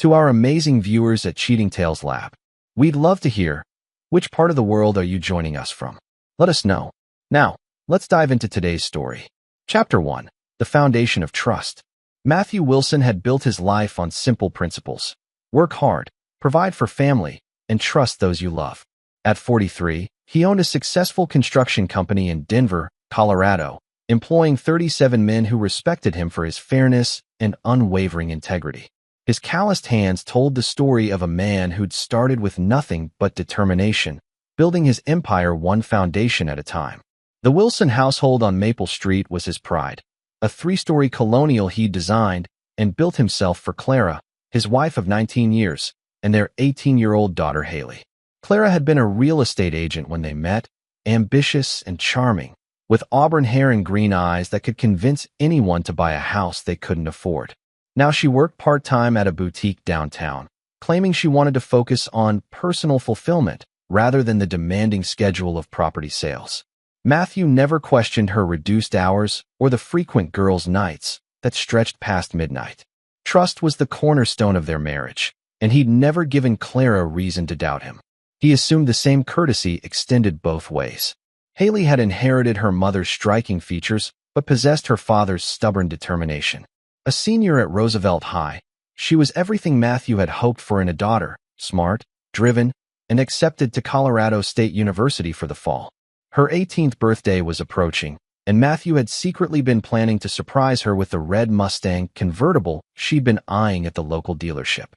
To our amazing viewers at Cheating Tales Lab, we'd love to hear, which part of the world are you joining us from? Let us know. Now, let's dive into today's story. Chapter 1. The Foundation of Trust. Matthew Wilson had built his life on simple principles. Work hard, provide for family, and trust those you love. At 43, he owned a successful construction company in Denver, Colorado, employing 37 men who respected him for his fairness and unwavering integrity. His calloused hands told the story of a man who'd started with nothing but determination, building his empire one foundation at a time. The Wilson household on Maple Street was his pride, a 3-story colonial he'd designed and built himself for Clara, his wife of 19 years, and their 18-year-old daughter Haley. Clara had been a real estate agent when they met, ambitious and charming, with auburn hair and green eyes that could convince anyone to buy a house they couldn't afford. Now she worked part-time at a boutique downtown, claiming she wanted to focus on personal fulfillment rather than the demanding schedule of property sales. Matthew never questioned her reduced hours or the frequent girls' nights that stretched past midnight. Trust was the cornerstone of their marriage, and he'd never given Clara reason to doubt him. He assumed the same courtesy extended both ways. Haley had inherited her mother's striking features, but possessed her father's stubborn determination. A senior at Roosevelt High, she was everything Matthew had hoped for in a daughter, smart, driven, and accepted to Colorado State University for the fall. Her 18th birthday was approaching, and Matthew had secretly been planning to surprise her with the red Mustang convertible she'd been eyeing at the local dealership.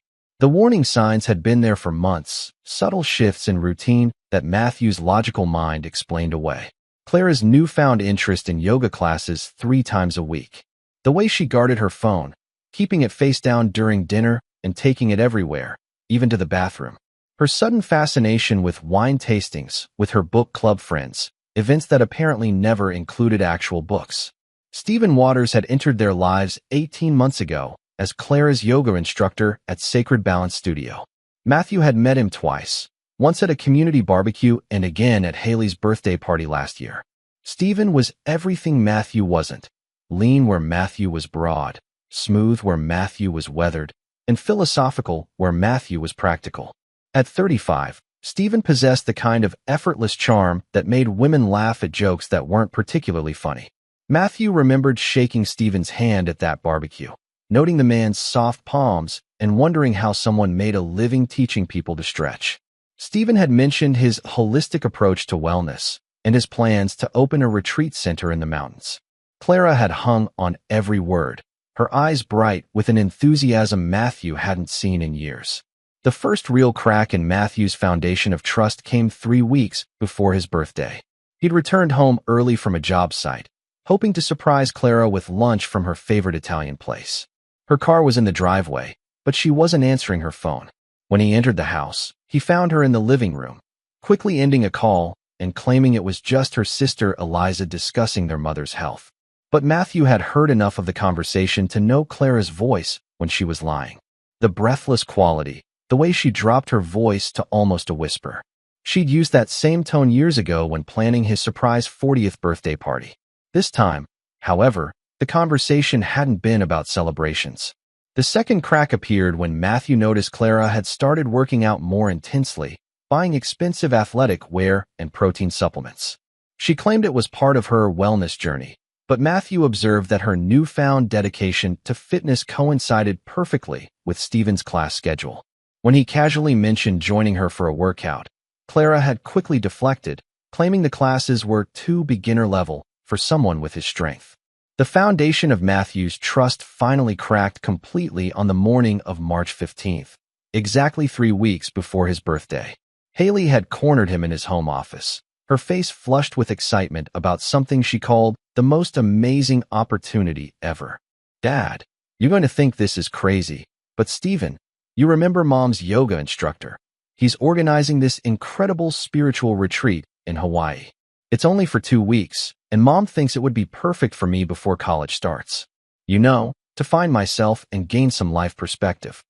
The warning signs had been there for months, subtle shifts in routine that Matthew's logical mind explained away. Clara's newfound interest in yoga classes 3 times a week. The way she guarded her phone, keeping it face down during dinner and taking it everywhere, even to the bathroom. Her sudden fascination with wine tastings with her book club friends, events that apparently never included actual books. Stephen Waters had entered their lives 18 months ago as Clara's yoga instructor at Sacred Balance Studio. Matthew had met him twice, once at a community barbecue and again at Haley's birthday party last year. Stephen was everything Matthew wasn't, lean where Matthew was broad, smooth where Matthew was weathered, and philosophical where Matthew was practical. At 35, Stephen possessed the kind of effortless charm that made women laugh at jokes that weren't particularly funny. Matthew remembered shaking Stephen's hand at that barbecue, noting the man's soft palms and wondering how someone made a living teaching people to stretch. Stephen had mentioned his holistic approach to wellness and his plans to open a retreat center in the mountains. Clara had hung on every word, her eyes bright with an enthusiasm Matthew hadn't seen in years. The first real crack in Matthew's foundation of trust came 3 weeks before his birthday. He'd returned home early from a job site, hoping to surprise Clara with lunch from her favorite Italian place. Her car was in the driveway, but she wasn't answering her phone. When he entered the house, he found her in the living room, quickly ending a call and claiming it was just her sister Eliza discussing their mother's health. But Matthew had heard enough of the conversation to know Clara's voice when she was lying. The breathless quality, the way she dropped her voice to almost a whisper. She'd used that same tone years ago when planning his surprise 40th birthday party. This time, however, the conversation hadn't been about celebrations. The second crack appeared when Matthew noticed Clara had started working out more intensely, buying expensive athletic wear and protein supplements. She claimed it was part of her wellness journey, but Matthew observed that her newfound dedication to fitness coincided perfectly with Stephen's class schedule. When he casually mentioned joining her for a workout, Clara had quickly deflected, claiming the classes were too beginner-level for someone with his strength. The foundation of Matthew's trust finally cracked completely on the morning of March 15th, exactly 3 weeks before his birthday. Haley had cornered him in his home office, her face flushed with excitement about something she called the most amazing opportunity ever. "Dad, you're going to think this is crazy, but Stephen, you remember Mom's yoga instructor? He's organizing this incredible spiritual retreat in Hawaii. It's only for 2 weeks, and Mom thinks it would be perfect for me before college starts. You know, to find myself and gain some life perspective."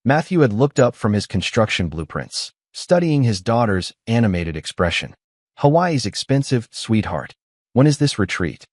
Matthew had looked up from his construction blueprints, studying his daughter's animated expression. "Hawaii's expensive, sweetheart. When is this retreat?"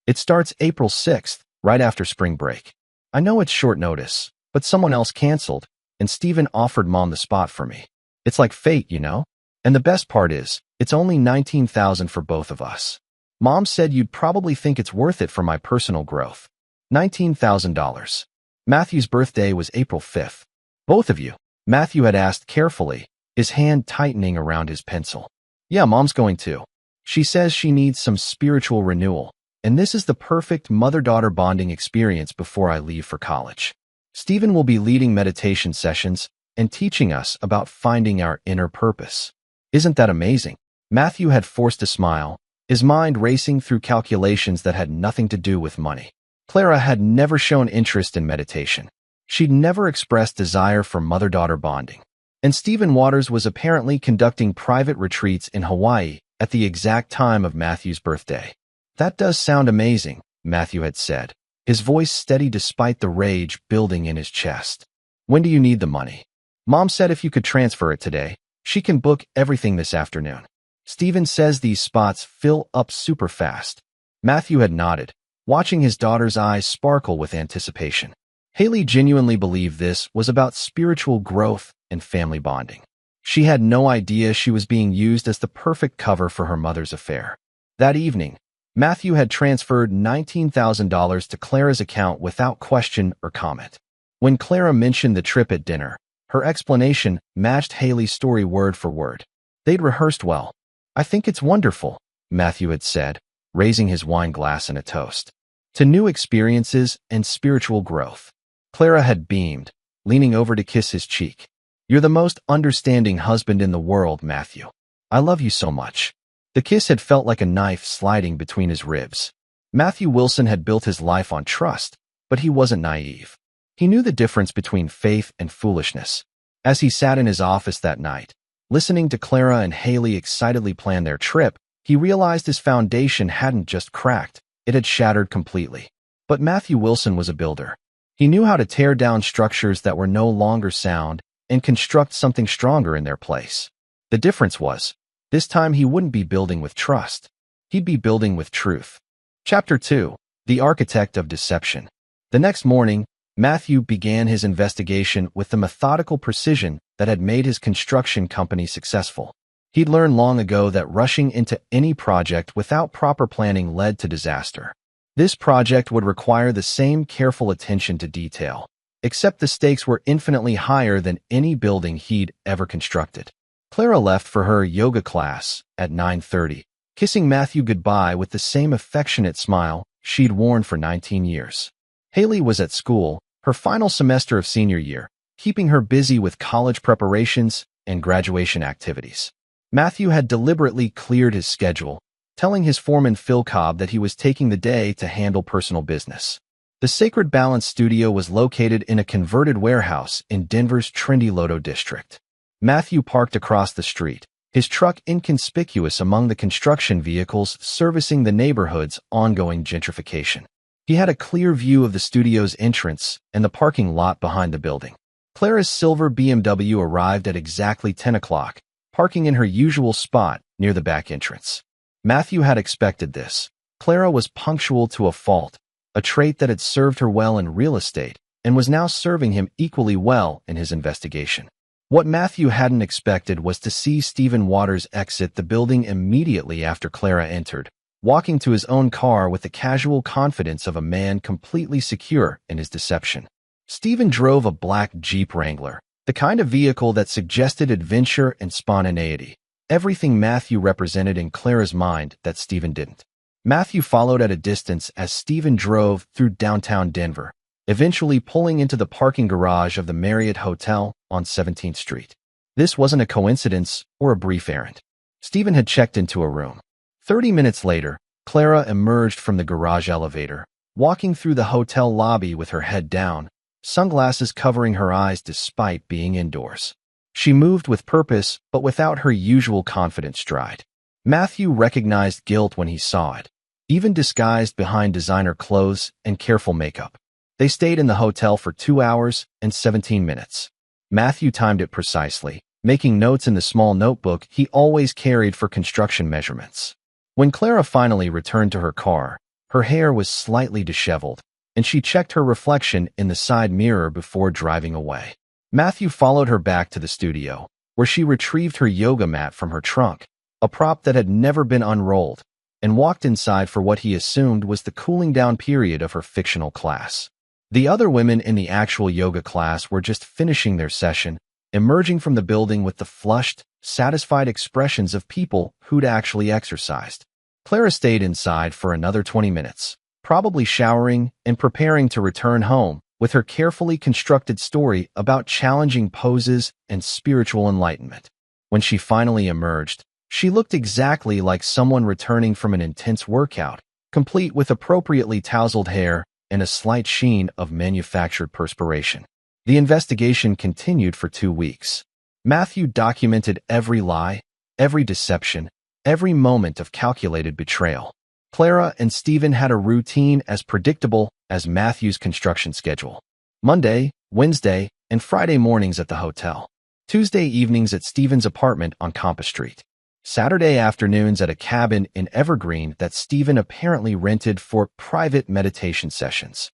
"It starts April 6th, right after spring break. I know it's short notice, but someone else canceled, and Stephen offered Mom the spot for me. It's like fate, you know? And the best part is, it's only $19,000 for both of us. Mom said you'd probably think it's worth it for my personal growth. $19,000. Matthew's birthday was April 5th. Both of you? Matthew had asked carefully, his hand tightening around his pencil. Yeah, Mom's going too. She says she needs some spiritual renewal, and this is the perfect mother-daughter bonding experience before I leave for college. Stephen will be leading meditation sessions and teaching us about finding our inner purpose. Isn't that amazing? Matthew had forced a smile, his mind racing through calculations that had nothing to do with money. Clara had never shown interest in meditation. She'd never expressed desire for mother-daughter bonding. And Stephen Waters was apparently conducting private retreats in Hawaii at the exact time of Matthew's birthday. That does sound amazing, Matthew had said, his voice steady despite the rage building in his chest. When do you need the money? Mom said if you could transfer it today, she can book everything this afternoon. Stephen says these spots fill up super fast. Matthew had nodded, watching his daughter's eyes sparkle with anticipation. Haley genuinely believed this was about spiritual growth and family bonding. She had no idea she was being used as the perfect cover for her mother's affair. That evening, Matthew had transferred $19,000 to Clara's account without question or comment. When Clara mentioned the trip at dinner, her explanation matched Haley's story word for word. They'd rehearsed well. I think it's wonderful, Matthew had said, raising his wine glass in a toast to new experiences and spiritual growth. Clara had beamed, leaning over to kiss his cheek. You're the most understanding husband in the world, Matthew. I love you so much. The kiss had felt like a knife sliding between his ribs. Matthew Wilson had built his life on trust, but he wasn't naive. He knew the difference between faith and foolishness. As he sat in his office that night, listening to Clara and Haley excitedly plan their trip, he realized his foundation hadn't just cracked, it had shattered completely. But Matthew Wilson was a builder. He knew how to tear down structures that were no longer sound and construct something stronger in their place. The difference was, this time he wouldn't be building with trust. He'd be building with truth. Chapter 2. The Architect of Deception. The next morning, Matthew began his investigation with the methodical precision that had made his construction company successful. He'd learned long ago that rushing into any project without proper planning led to disaster. This project would require the same careful attention to detail, except the stakes were infinitely higher than any building he'd ever constructed. Clara left for her yoga class at 9:30, kissing Matthew goodbye with the same affectionate smile she'd worn for 19 years. Haley was at school, her final semester of senior year, keeping her busy with college preparations and graduation activities. Matthew had deliberately cleared his schedule, telling his foreman Phil Cobb that he was taking the day to handle personal business. The Sacred Balance studio was located in a converted warehouse in Denver's trendy Lodo district. Matthew parked across the street, his truck inconspicuous among the construction vehicles servicing the neighborhood's ongoing gentrification. He had a clear view of the studio's entrance and the parking lot behind the building. Clara's silver BMW arrived at exactly 10 o'clock, parking in her usual spot near the back entrance. Matthew had expected this. Clara was punctual to a fault, a trait that had served her well in real estate and was now serving him equally well in his investigation. What Matthew hadn't expected was to see Stephen Waters exit the building immediately after Clara entered, walking to his own car with the casual confidence of a man completely secure in his deception. Stephen drove a black Jeep Wrangler, the kind of vehicle that suggested adventure and spontaneity, everything Matthew represented in Clara's mind that Stephen didn't. Matthew followed at a distance as Stephen drove through downtown Denver, eventually pulling into the parking garage of the Marriott Hotel on 17th Street. This wasn't a coincidence or a brief errand. Stephen had checked into a room. 30 minutes later, Clara emerged from the garage elevator, walking through the hotel lobby with her head down, sunglasses covering her eyes despite being indoors. She moved with purpose, but without her usual confident stride. Matthew recognized guilt when he saw it, even disguised behind designer clothes and careful makeup. They stayed in the hotel for 2 hours and 17 minutes. Matthew timed it precisely, making notes in the small notebook he always carried for construction measurements. When Clara finally returned to her car, her hair was slightly disheveled, and she checked her reflection in the side mirror before driving away. Matthew followed her back to the studio, where she retrieved her yoga mat from her trunk, a prop that had never been unrolled, and walked inside for what he assumed was the cooling down period of her fictional class. The other women in the actual yoga class were just finishing their session, emerging from the building with the flushed, satisfied expressions of people who'd actually exercised. Clara stayed inside for another 20 minutes, probably showering and preparing to return home with her carefully constructed story about challenging poses and spiritual enlightenment. When she finally emerged, she looked exactly like someone returning from an intense workout, complete with appropriately tousled hair and a slight sheen of manufactured perspiration. The investigation continued for 2 weeks. Matthew documented every lie, every deception, every moment of calculated betrayal. Clara and Stephen had a routine as predictable as Matthew's construction schedule. Monday, Wednesday, and Friday mornings at the hotel. Tuesday evenings at Stephen's apartment on Compass Street. Saturday afternoons at a cabin in Evergreen that Stephen apparently rented for private meditation sessions.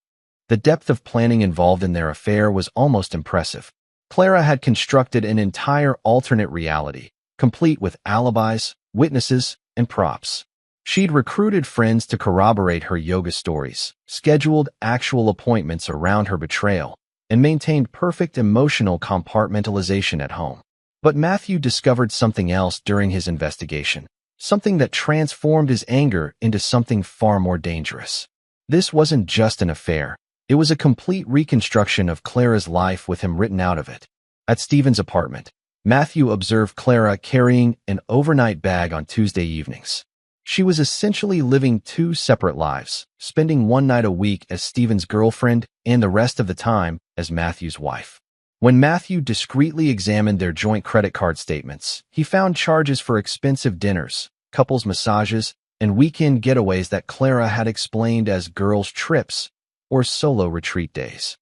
The depth of planning involved in their affair was almost impressive. Clara had constructed an entire alternate reality, complete with alibis, witnesses, and props. She'd recruited friends to corroborate her yoga stories, scheduled actual appointments around her betrayal, and maintained perfect emotional compartmentalization at home. But Matthew discovered something else during his investigation, something that transformed his anger into something far more dangerous. This wasn't just an affair. It was a complete reconstruction of Clara's life with him written out of it. At Stephen's apartment, Matthew observed Clara carrying an overnight bag on Tuesday evenings. She was essentially living 2 separate lives, spending one night a week as Stephen's girlfriend and the rest of the time as Matthew's wife. When Matthew discreetly examined their joint credit card statements, he found charges for expensive dinners, couples massages, and weekend getaways that Clara had explained as girls' trips or solo retreat days.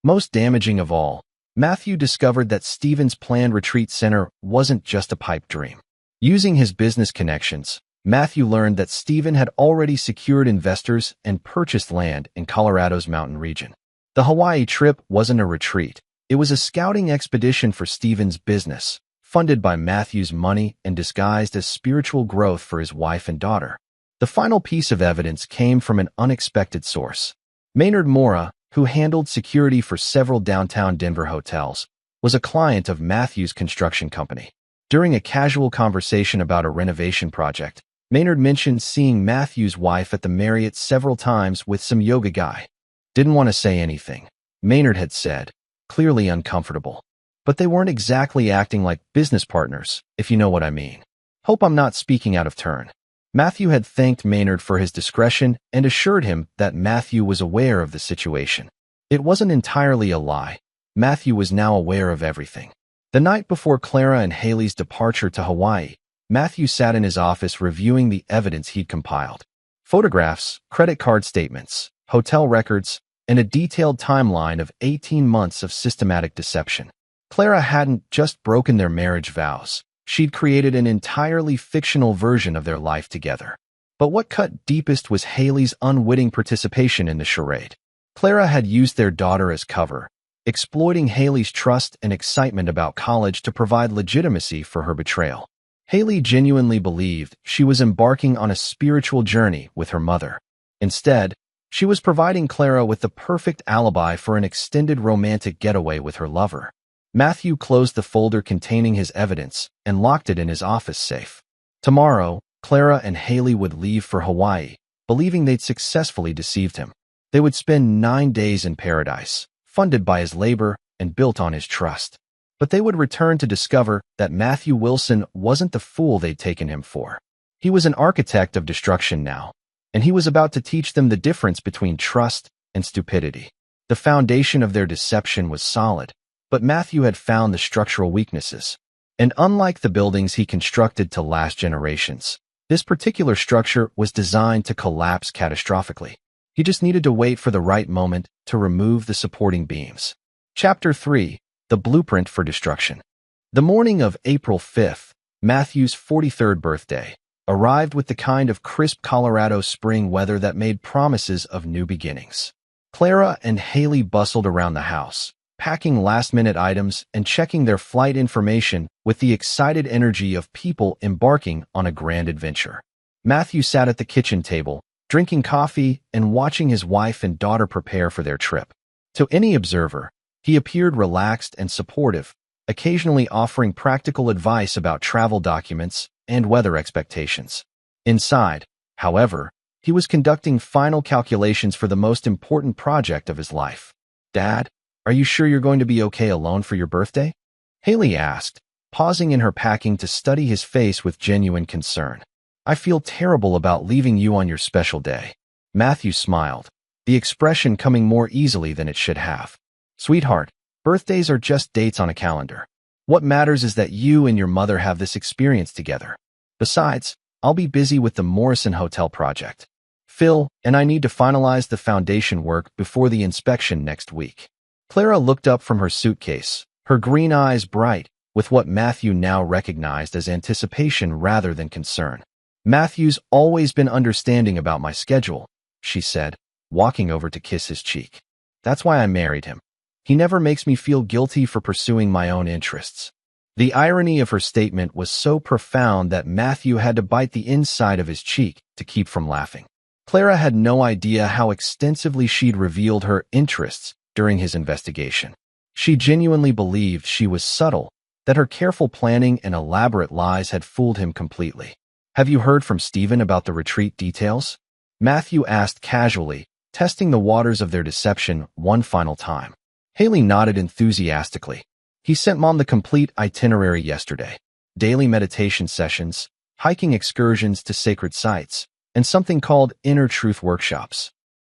Most damaging of all, Matthew discovered that Stephen's planned retreat center wasn't just a pipe dream. Using his business connections, Matthew learned that Stephen had already secured investors and purchased land in Colorado's mountain region. The Hawaii trip wasn't a retreat. It was a scouting expedition for Stephen's business, funded by Matthew's money and disguised as spiritual growth for his wife and daughter. The final piece of evidence came from an unexpected source. Maynard Mora, who handled security for several downtown Denver hotels, was a client of Matthew's construction company. During a casual conversation about a renovation project, Maynard mentioned seeing Matthew's wife at the Marriott several times with some yoga guy. Didn't want to say anything, Maynard had said, clearly uncomfortable. But they weren't exactly acting like business partners, if you know what I mean. Hope I'm not speaking out of turn. Matthew had thanked Maynard for his discretion and assured him that Matthew was aware of the situation. It wasn't entirely a lie. Matthew was now aware of everything. The night before Clara and Haley's departure to Hawaii, Matthew sat in his office reviewing the evidence he'd compiled. Photographs, credit card statements, hotel records, and a detailed timeline of 18 months of systematic deception. Clara hadn't just broken their marriage vows. She'd created an entirely fictional version of their life together. But what cut deepest was Haley's unwitting participation in the charade. Clara had used their daughter as cover, exploiting Haley's trust and excitement about college to provide legitimacy for her betrayal. Haley genuinely believed she was embarking on a spiritual journey with her mother. Instead, she was providing Clara with the perfect alibi for an extended romantic getaway with her lover. Matthew closed the folder containing his evidence and locked it in his office safe. Tomorrow, Clara and Haley would leave for Hawaii, believing they'd successfully deceived him. They would spend 9 days in paradise, funded by his labor and built on his trust. But they would return to discover that Matthew Wilson wasn't the fool they'd taken him for. He was an architect of destruction now, and he was about to teach them the difference between trust and stupidity. The foundation of their deception was solid, but Matthew had found the structural weaknesses. And unlike the buildings he constructed to last generations, this particular structure was designed to collapse catastrophically. He just needed to wait for the right moment to remove the supporting beams. Chapter 3: The Blueprint for Destruction. The morning of April 5th, Matthew's 43rd birthday, arrived with the kind of crisp Colorado spring weather that made promises of new beginnings. Clara and Haley bustled around the house, packing last-minute items and checking their flight information with the excited energy of people embarking on a grand adventure. Matthew sat at the kitchen table, drinking coffee and watching his wife and daughter prepare for their trip. To any observer, he appeared relaxed and supportive, occasionally offering practical advice about travel documents and weather expectations. Inside, however, he was conducting final calculations for the most important project of his life. "Dad, are you sure you're going to be okay alone for your birthday?" Haley asked, pausing in her packing to study his face with genuine concern. "I feel terrible about leaving you on your special day." Matthew smiled, the expression coming more easily than it should have. "Sweetheart, birthdays are just dates on a calendar. What matters is that you and your mother have this experience together. Besides, I'll be busy with the Morrison Hotel project. Phil and I need to finalize the foundation work before the inspection next week." Clara looked up from her suitcase, her green eyes bright with what Matthew now recognized as anticipation rather than concern. "Matthew's always been understanding about my schedule," she said, walking over to kiss his cheek. "That's why I married him. He never makes me feel guilty for pursuing my own interests." The irony of her statement was so profound that Matthew had to bite the inside of his cheek to keep from laughing. Clara had no idea how extensively she'd revealed her interests during his investigation. She genuinely believed she was subtle, that her careful planning and elaborate lies had fooled him completely. "Have you heard from Stephen about the retreat details?" Matthew asked casually, testing the waters of their deception one final time. Haley nodded enthusiastically. "He sent Mom the complete itinerary yesterday. Daily meditation sessions, hiking excursions to sacred sites, and something called Inner Truth workshops.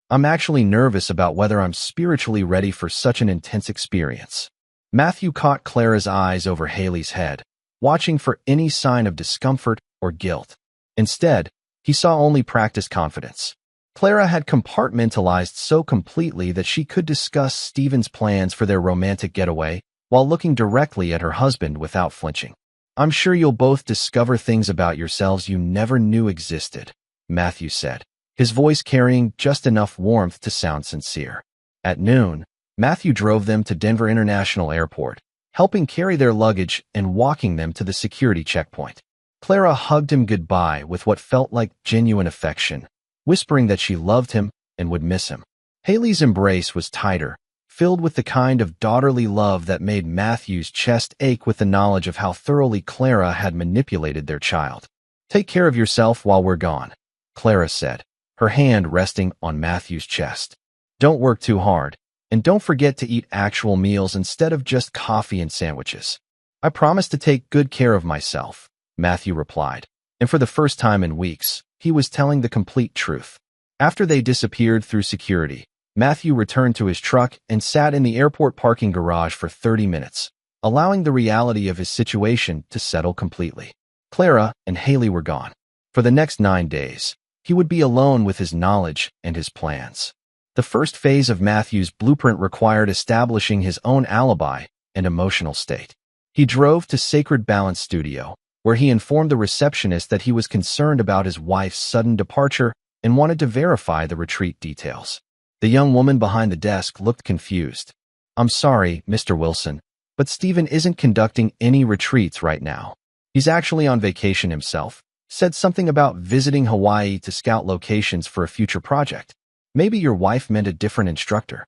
I'm actually nervous about whether I'm spiritually ready for such an intense experience." Matthew caught Clara's eyes over Haley's head, watching for any sign of discomfort or guilt. Instead, he saw only practiced confidence. Clara had compartmentalized so completely that she could discuss Stephen's plans for their romantic getaway while looking directly at her husband without flinching. "I'm sure you'll both discover things about yourselves you never knew existed," Matthew said, his voice carrying just enough warmth to sound sincere. At noon, Matthew drove them to Denver International Airport, helping carry their luggage and walking them to the security checkpoint. Clara hugged him goodbye with what felt like genuine affection, whispering that she loved him and would miss him. Haley's embrace was tighter, filled with the kind of daughterly love that made Matthew's chest ache with the knowledge of how thoroughly Clara had manipulated their child. "Take care of yourself while we're gone," Clara said, her hand resting on Matthew's chest. "Don't work too hard, and don't forget to eat actual meals instead of just coffee and sandwiches." "I promise to take good care of myself," Matthew replied, and for the first time in weeks, he was telling the complete truth. After they disappeared through security, Matthew returned to his truck and sat in the airport parking garage for 30 minutes, allowing the reality of his situation to settle completely. Clara and Haley were gone. For the next 9 days, he would be alone with his knowledge and his plans. The first phase of Matthew's blueprint required establishing his own alibi and emotional state. He drove to Sacred Balance Studio, where he informed the receptionist that he was concerned about his wife's sudden departure and wanted to verify the retreat details. The young woman behind the desk looked confused. "I'm sorry, Mr. Wilson, but Stephen isn't conducting any retreats right now. He's actually on vacation himself. Said something about visiting Hawaii to scout locations for a future project. Maybe your wife meant a different instructor."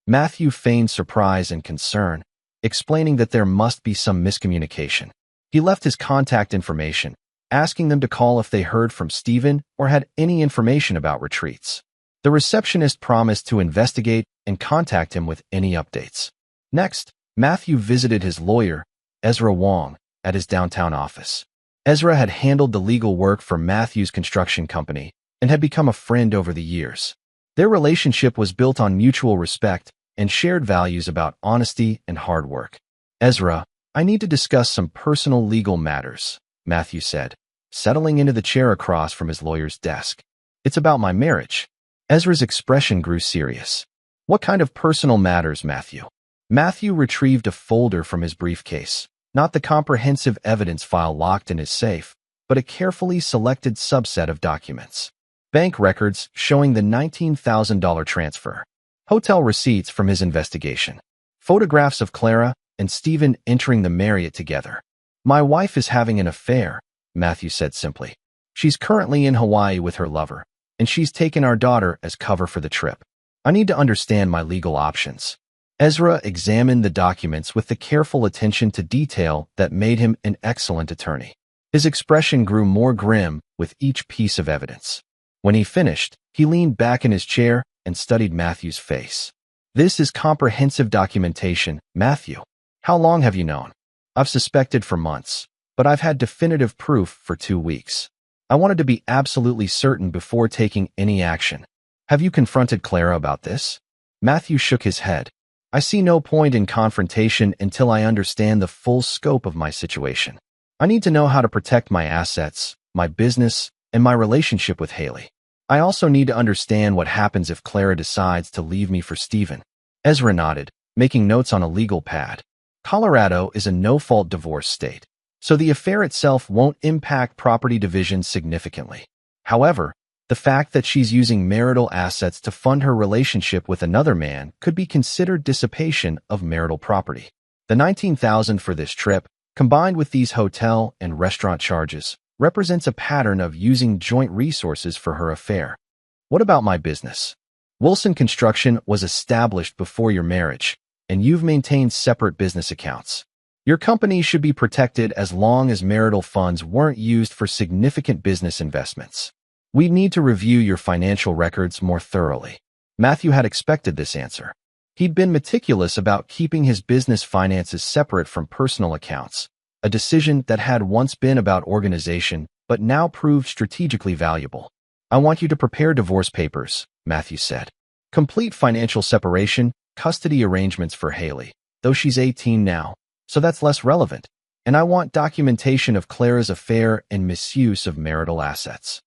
Matthew feigned surprise and concern, explaining that there must be some miscommunication. He left his contact information, asking them to call if they heard from Stephen or had any information about retreats. The receptionist promised to investigate and contact him with any updates. Next, Matthew visited his lawyer, Ezra Wong, at his downtown office. Ezra had handled the legal work for Matthew's construction company and had become a friend over the years. Their relationship was built on mutual respect and shared values about honesty and hard work. "Ezra, I need to discuss some personal legal matters," Matthew said, settling into the chair across from his lawyer's desk. "It's about my marriage." Ezra's expression grew serious. "What kind of personal matters, Matthew?" Matthew retrieved a folder from his briefcase, not the comprehensive evidence file locked in his safe, but a carefully selected subset of documents. Bank records showing the $19,000 transfer. Hotel receipts from his investigation. Photographs of Clara and Stephen entering the Marriott together. My wife is having an affair, Matthew said simply. She's currently in Hawaii with her lover, and she's taken our daughter as cover for the trip. I need to understand my legal options. Ezra examined the documents with the careful attention to detail that made him an excellent attorney. His expression grew more grim with each piece of evidence. When he finished, he leaned back in his chair and studied Matthew's face. This is comprehensive documentation, Matthew. How long have you known? I've suspected for months, but I've had definitive proof for 2 weeks. I wanted to be absolutely certain before taking any action. Have you confronted Clara about this? Matthew shook his head. I see no point in confrontation until I understand the full scope of my situation. I need to know how to protect my assets, my business, and my relationship with Haley. I also need to understand what happens if Clara decides to leave me for Stephen. Ezra nodded, making notes on a legal pad. Colorado is a no-fault divorce state, so the affair itself won't impact property division significantly. However, the fact that she's using marital assets to fund her relationship with another man could be considered dissipation of marital property. The $19,000 for this trip, combined with these hotel and restaurant charges, represents a pattern of using joint resources for her affair. What about my business? Wilson Construction was established before your marriage, and you've maintained separate business accounts. Your company should be protected as long as marital funds weren't used for significant business investments. We need to review your financial records more thoroughly. Matthew had expected this answer. He'd been meticulous about keeping his business finances separate from personal accounts, a decision that had once been about organization but now proved strategically valuable. I want you to prepare divorce papers, Matthew said. Complete financial separation, custody arrangements for Haley, though she's 18 now, so that's less relevant. And I want documentation of Clara's affair and misuse of marital assets.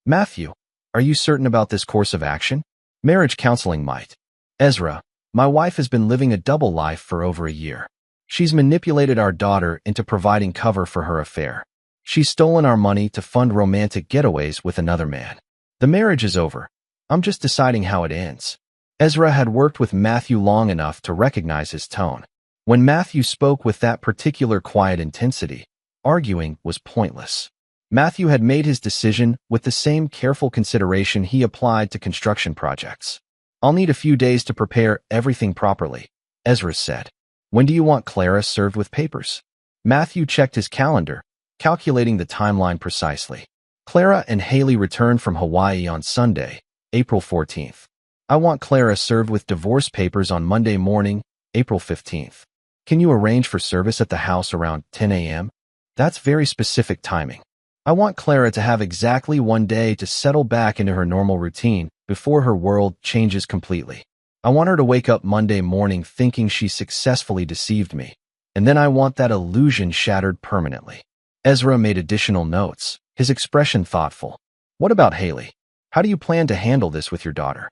Matthew, are you certain about this course of action? Marriage counseling might. Ezra, my wife has been living a double life for over a year. She's manipulated our daughter into providing cover for her affair. She's stolen our money to fund romantic getaways with another man. The marriage is over. I'm just deciding how it ends. Ezra had worked with Matthew long enough to recognize his tone. When Matthew spoke with that particular quiet intensity, arguing was pointless. Matthew had made his decision with the same careful consideration he applied to construction projects. I'll need a few days to prepare everything properly, Ezra said. When do you want Clara served with papers? Matthew checked his calendar, calculating the timeline precisely. Clara and Haley returned from Hawaii on Sunday, April 14th. I want Clara served with divorce papers on Monday morning, April 15th. Can you arrange for service at the house around 10 a.m.? That's very specific timing. I want Clara to have exactly 1 day to settle back into her normal routine before her world changes completely. I want her to wake up Monday morning thinking she successfully deceived me, and then I want that illusion shattered permanently. Ezra made additional notes, his expression thoughtful. What about Haley? How do you plan to handle this with your daughter?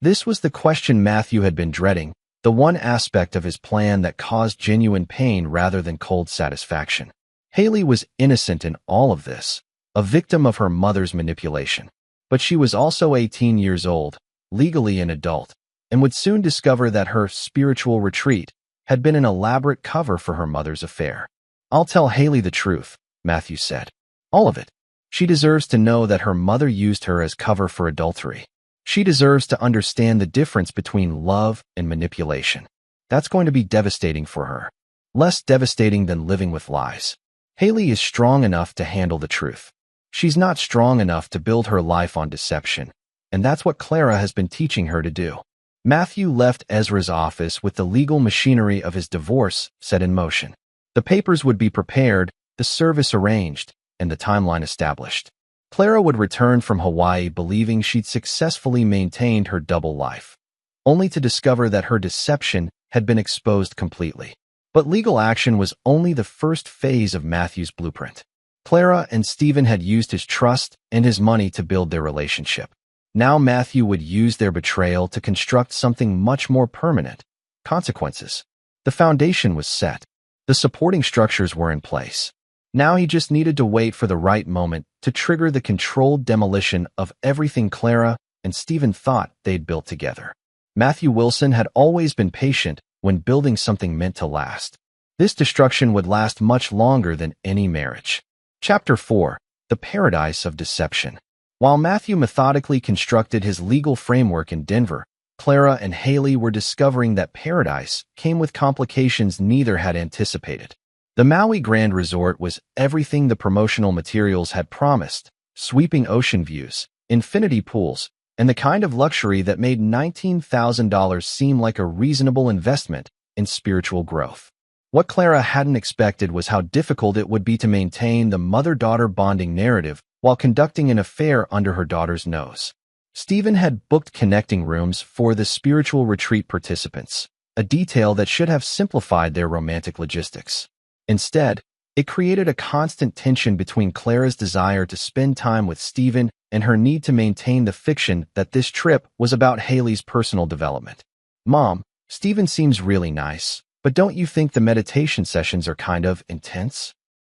This was the question Matthew had been dreading, the one aspect of his plan that caused genuine pain rather than cold satisfaction. Haley was innocent in all of this, a victim of her mother's manipulation. But she was also 18 years old, legally an adult, and would soon discover that her spiritual retreat had been an elaborate cover for her mother's affair. I'll tell Haley the truth, Matthew said. All of it. She deserves to know that her mother used her as cover for adultery. She deserves to understand the difference between love and manipulation. That's going to be devastating for her. Less devastating than living with lies. Haley is strong enough to handle the truth. She's not strong enough to build her life on deception, and that's what Clara has been teaching her to do. Matthew left Ezra's office with the legal machinery of his divorce set in motion. The papers would be prepared, the service arranged, and the timeline established. Clara would return from Hawaii believing she'd successfully maintained her double life, only to discover that her deception had been exposed completely. But legal action was only the first phase of Matthew's blueprint. Clara and Stephen had used his trust and his money to build their relationship. Now Matthew would use their betrayal to construct something much more permanent. Consequences. The foundation was set. The supporting structures were in place. Now he just needed to wait for the right moment to trigger the controlled demolition of everything Clara and Stephen thought they'd built together. Matthew Wilson had always been patient when building something meant to last. This destruction would last much longer than any marriage. Chapter 4. The Paradise of Deception. While Matthew methodically constructed his legal framework in Denver, Clara and Haley were discovering that paradise came with complications neither had anticipated. The Maui Grand Resort was everything the promotional materials had promised: sweeping ocean views, infinity pools, and the kind of luxury that made $19,000 seem like a reasonable investment in spiritual growth. What Clara hadn't expected was how difficult it would be to maintain the mother-daughter bonding narrative while conducting an affair under her daughter's nose. Stephen had booked connecting rooms for the spiritual retreat participants, a detail that should have simplified their romantic logistics. Instead, it created a constant tension between Clara's desire to spend time with Stephen and her need to maintain the fiction that this trip was about Haley's personal development. "Mom, Stephen seems really nice, but don't you think the meditation sessions are kind of intense?"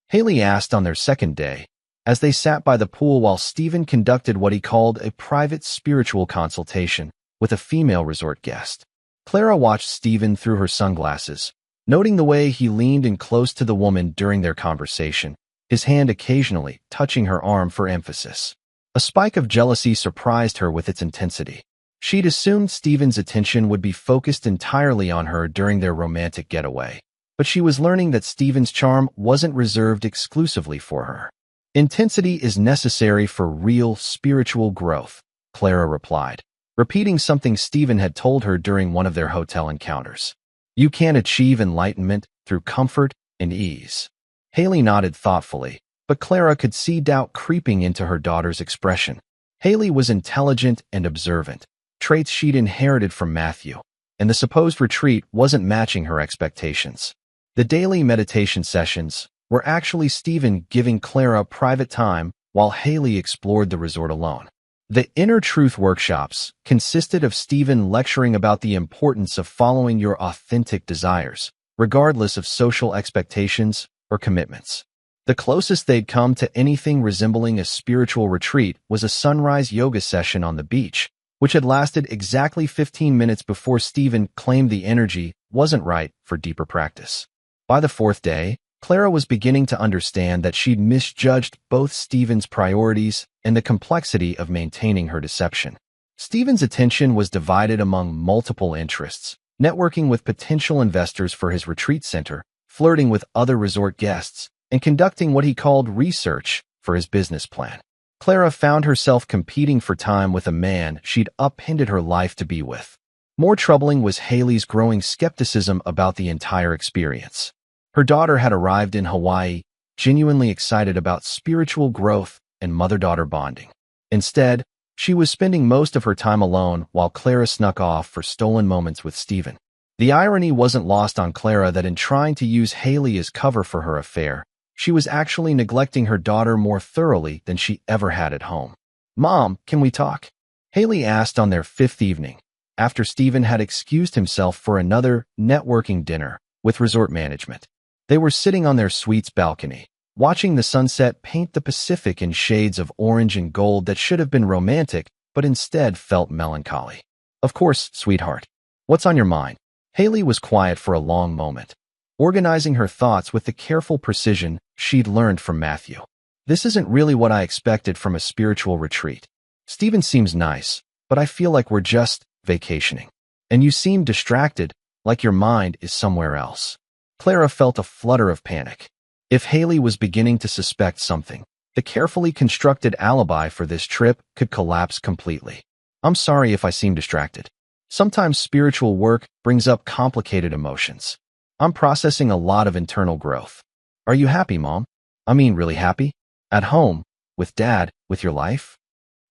Haley asked on their second day, as they sat by the pool while Stephen conducted what he called a private spiritual consultation with a female resort guest. Clara watched Stephen through her sunglasses, noting the way he leaned in close to the woman during their conversation, his hand occasionally touching her arm for emphasis. A spike of jealousy surprised her with its intensity. She'd assumed Stephen's attention would be focused entirely on her during their romantic getaway, but she was learning that Stephen's charm wasn't reserved exclusively for her. "Intensity is necessary for real spiritual growth," Clara replied, repeating something Stephen had told her during one of their hotel encounters. "You can't achieve enlightenment through comfort and ease." Haley nodded thoughtfully, but Clara could see doubt creeping into her daughter's expression. Haley was intelligent and observant, traits she'd inherited from Matthew, and the supposed retreat wasn't matching her expectations. The daily meditation sessions were actually Stephen giving Clara private time while Haley explored the resort alone. The Inner Truth workshops consisted of Stephen lecturing about the importance of following your authentic desires, regardless of social expectations or commitments. The closest they'd come to anything resembling a spiritual retreat was a sunrise yoga session on the beach, which had lasted exactly 15 minutes before Stephen claimed the energy wasn't right for deeper practice. By the fourth day, Clara was beginning to understand that she'd misjudged both Stephen's priorities and the complexity of maintaining her deception. Stephen's attention was divided among multiple interests: networking with potential investors for his retreat center, flirting with other resort guests, and conducting what he called research for his business plan. Clara found herself competing for time with a man she'd upended her life to be with. More troubling was Haley's growing skepticism about the entire experience. Her daughter had arrived in Hawaii, genuinely excited about spiritual growth and mother-daughter bonding. Instead, she was spending most of her time alone while Clara snuck off for stolen moments with Stephen. The irony wasn't lost on Clara that in trying to use Haley as cover for her affair, she was actually neglecting her daughter more thoroughly than she ever had at home. "Mom, can we talk?" Haley asked on their fifth evening, after Stephen had excused himself for another networking dinner with resort management. They were sitting on their suite's balcony, watching the sunset paint the Pacific in shades of orange and gold that should have been romantic, but instead felt melancholy. "Of course, sweetheart. What's on your mind?" Haley was quiet for a long moment, organizing her thoughts with the careful precision she'd learned from Matthew. "This isn't really what I expected from a spiritual retreat. Stephen seems nice, but I feel like we're just vacationing. And you seem distracted, like your mind is somewhere else." Clara felt a flutter of panic. If Haley was beginning to suspect something, the carefully constructed alibi for this trip could collapse completely. "I'm sorry if I seem distracted. Sometimes spiritual work brings up complicated emotions. I'm processing a lot of internal growth." "Are you happy, Mom? I mean, really happy? At home? With Dad? With your life?"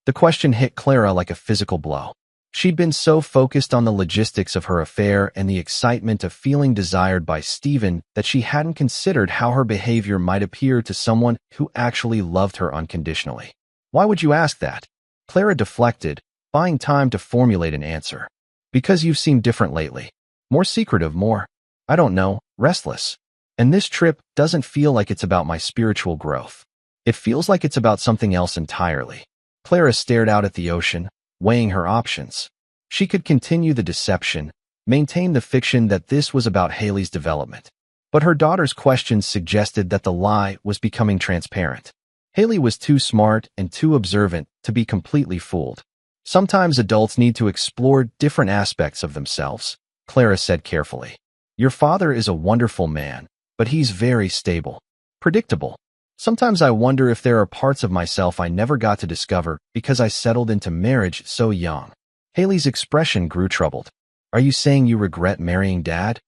The question hit Clara like a physical blow. She'd been so focused on the logistics of her affair and the excitement of feeling desired by Stephen that she hadn't considered how her behavior might appear to someone who actually loved her unconditionally. "Why would you ask that?" Clara deflected, buying time to formulate an answer. "Because you've seemed different lately. More secretive, more, I don't know, restless. And this trip doesn't feel like it's about my spiritual growth. It feels like it's about something else entirely." Clara stared out at the ocean, weighing her options. She could continue the deception, maintained the fiction that this was about Haley's development. But her daughter's questions suggested that the lie was becoming transparent. Haley was too smart and too observant to be completely fooled. Sometimes adults need to explore different aspects of themselves, Clara said carefully. Your father is a wonderful man, but he's very stable, predictable. Sometimes I wonder if there are parts of myself I never got to discover because I settled into marriage so young. Haley's expression grew troubled. Are you saying you regret marrying Dad?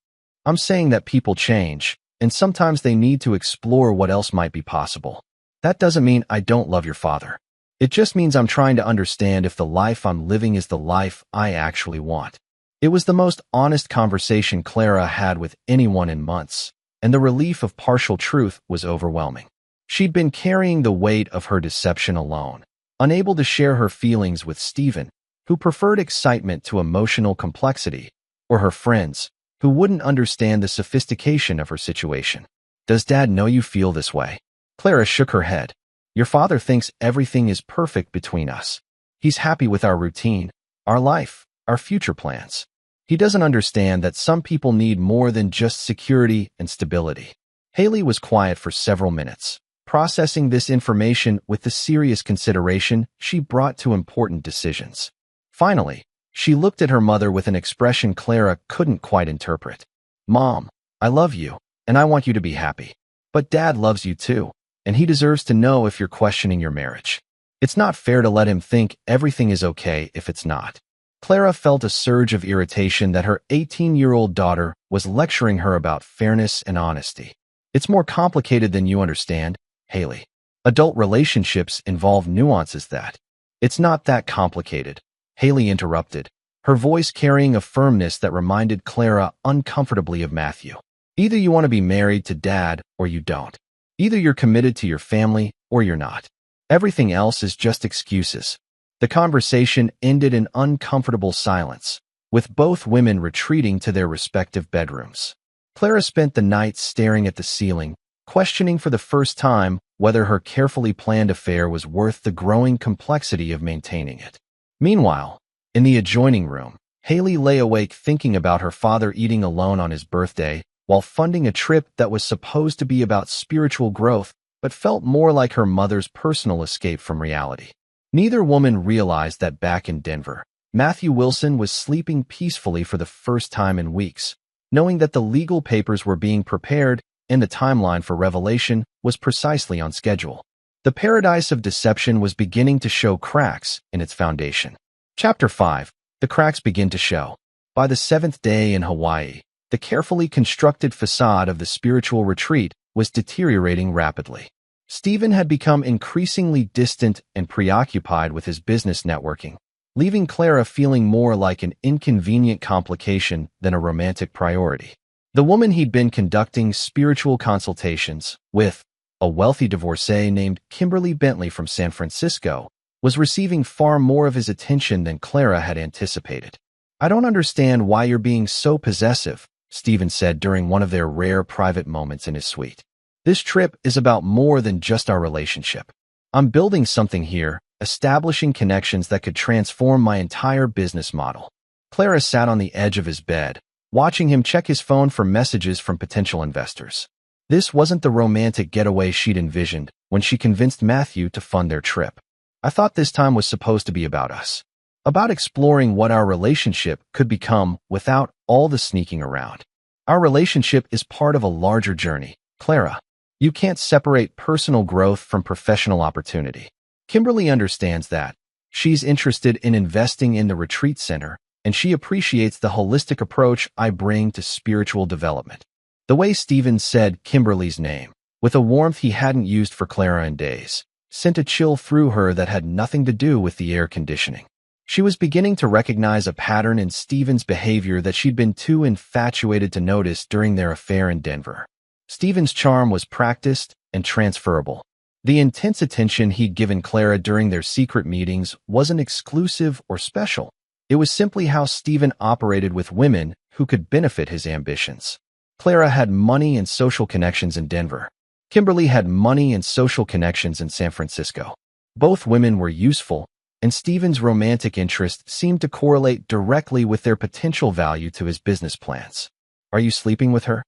I'm saying that people change, and sometimes they need to explore what else might be possible. That doesn't mean I don't love your father. It just means I'm trying to understand if the life I'm living is the life I actually want. It was the most honest conversation Clara had with anyone in months, and the relief of partial truth was overwhelming. She'd been carrying the weight of her deception alone, unable to share her feelings with Stephen, who preferred excitement to emotional complexity, or her friends, who wouldn't understand the sophistication of her situation. Does Dad know you feel this way? Clara shook her head. Your father thinks everything is perfect between us. He's happy with our routine, our life, our future plans. He doesn't understand that some people need more than just security and stability. Haley was quiet for several minutes, processing this information with the serious consideration she brought to important decisions. Finally, she looked at her mother with an expression Clara couldn't quite interpret. Mom, I love you, and I want you to be happy. But Dad loves you too, and he deserves to know if you're questioning your marriage. It's not fair to let him think everything is okay if it's not. Clara felt a surge of irritation that her 18-year-old daughter was lecturing her about fairness and honesty. It's more complicated than you understand, Haley. Adult relationships involve nuances that. It's not that complicated, Haley interrupted, her voice carrying a firmness that reminded Clara uncomfortably of Matthew. Either you want to be married to Dad or you don't. Either you're committed to your family or you're not. Everything else is just excuses. The conversation ended in uncomfortable silence, with both women retreating to their respective bedrooms. Clara spent the night staring at the ceiling, questioning for the first time whether her carefully planned affair was worth the growing complexity of maintaining it. Meanwhile, in the adjoining room, Haley lay awake thinking about her father eating alone on his birthday while funding a trip that was supposed to be about spiritual growth but felt more like her mother's personal escape from reality. Neither woman realized that back in Denver, Matthew Wilson was sleeping peacefully for the first time in weeks, knowing that the legal papers were being prepared and the timeline for revelation was precisely on schedule. The paradise of deception was beginning to show cracks in its foundation. Chapter 5. The cracks begin to show. By the seventh day in Hawaii, the carefully constructed facade of the spiritual retreat was deteriorating rapidly. Stephen had become increasingly distant and preoccupied with his business networking, leaving Clara feeling more like an inconvenient complication than a romantic priority. The woman he'd been conducting spiritual consultations with, a wealthy divorcee named Kimberly Bentley from San Francisco, was receiving far more of his attention than Clara had anticipated. I don't understand why you're being so possessive, Stephen said during one of their rare private moments in his suite. This trip is about more than just our relationship. I'm building something here, establishing connections that could transform my entire business model. Clara sat on the edge of his bed, watching him check his phone for messages from potential investors. This wasn't the romantic getaway she'd envisioned when she convinced Matthew to fund their trip. I thought this time was supposed to be about us. About exploring what our relationship could become without all the sneaking around. Our relationship is part of a larger journey, Clara. You can't separate personal growth from professional opportunity. Kimberly understands that. She's interested in investing in the retreat center, and she appreciates the holistic approach I bring to spiritual development. The way Stephen said Kimberly's name, with a warmth he hadn't used for Clara in days, sent a chill through her that had nothing to do with the air conditioning. She was beginning to recognize a pattern in Stephen's behavior that she'd been too infatuated to notice during their affair in Denver. Stephen's charm was practiced and transferable. The intense attention he'd given Clara during their secret meetings wasn't exclusive or special. It was simply how Stephen operated with women who could benefit his ambitions. Clara had money and social connections in Denver. Kimberly had money and social connections in San Francisco. Both women were useful, and Stephen's romantic interest seemed to correlate directly with their potential value to his business plans. "Are you sleeping with her?"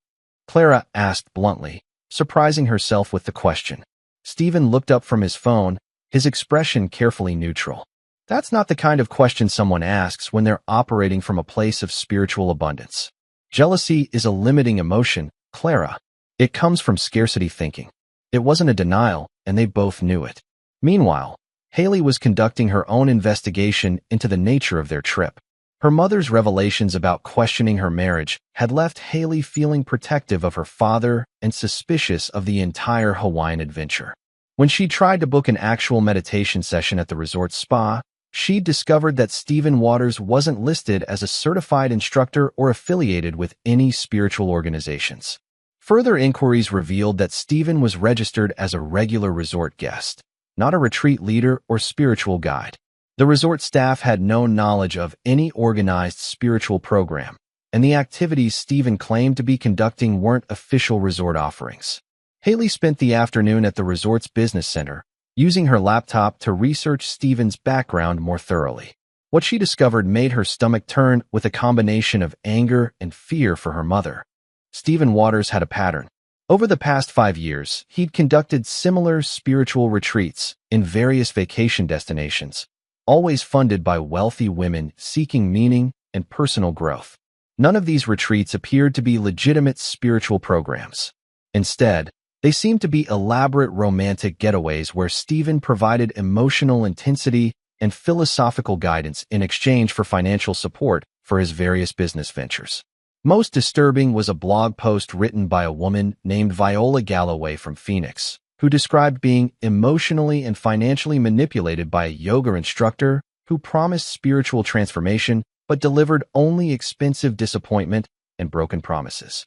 Clara asked bluntly, surprising herself with the question. Stephen looked up from his phone, his expression carefully neutral. That's not the kind of question someone asks when they're operating from a place of spiritual abundance. Jealousy is a limiting emotion, Clara. It comes from scarcity thinking. It wasn't a denial, and they both knew it. Meanwhile, Haley was conducting her own investigation into the nature of their trip. Her mother's revelations about questioning her marriage had left Haley feeling protective of her father and suspicious of the entire Hawaiian adventure. When she tried to book an actual meditation session at the resort spa, she discovered that Stephen Waters wasn't listed as a certified instructor or affiliated with any spiritual organizations. Further inquiries revealed that Stephen was registered as a regular resort guest, not a retreat leader or spiritual guide. The resort staff had no knowledge of any organized spiritual program, and the activities Stephen claimed to be conducting weren't official resort offerings. Haley spent the afternoon at the resort's business center, using her laptop to research Stephen's background more thoroughly. What she discovered made her stomach turn with a combination of anger and fear for her mother. Stephen Waters had a pattern. Over the past 5 years, he'd conducted similar spiritual retreats in various vacation destinations, always funded by wealthy women seeking meaning and personal growth. None of these retreats appeared to be legitimate spiritual programs. Instead, they seemed to be elaborate romantic getaways where Stephen provided emotional intensity and philosophical guidance in exchange for financial support for his various business ventures. Most disturbing was a blog post written by a woman named Viola Galloway from Phoenix, who described being emotionally and financially manipulated by a yoga instructor who promised spiritual transformation but delivered only expensive disappointment and broken promises.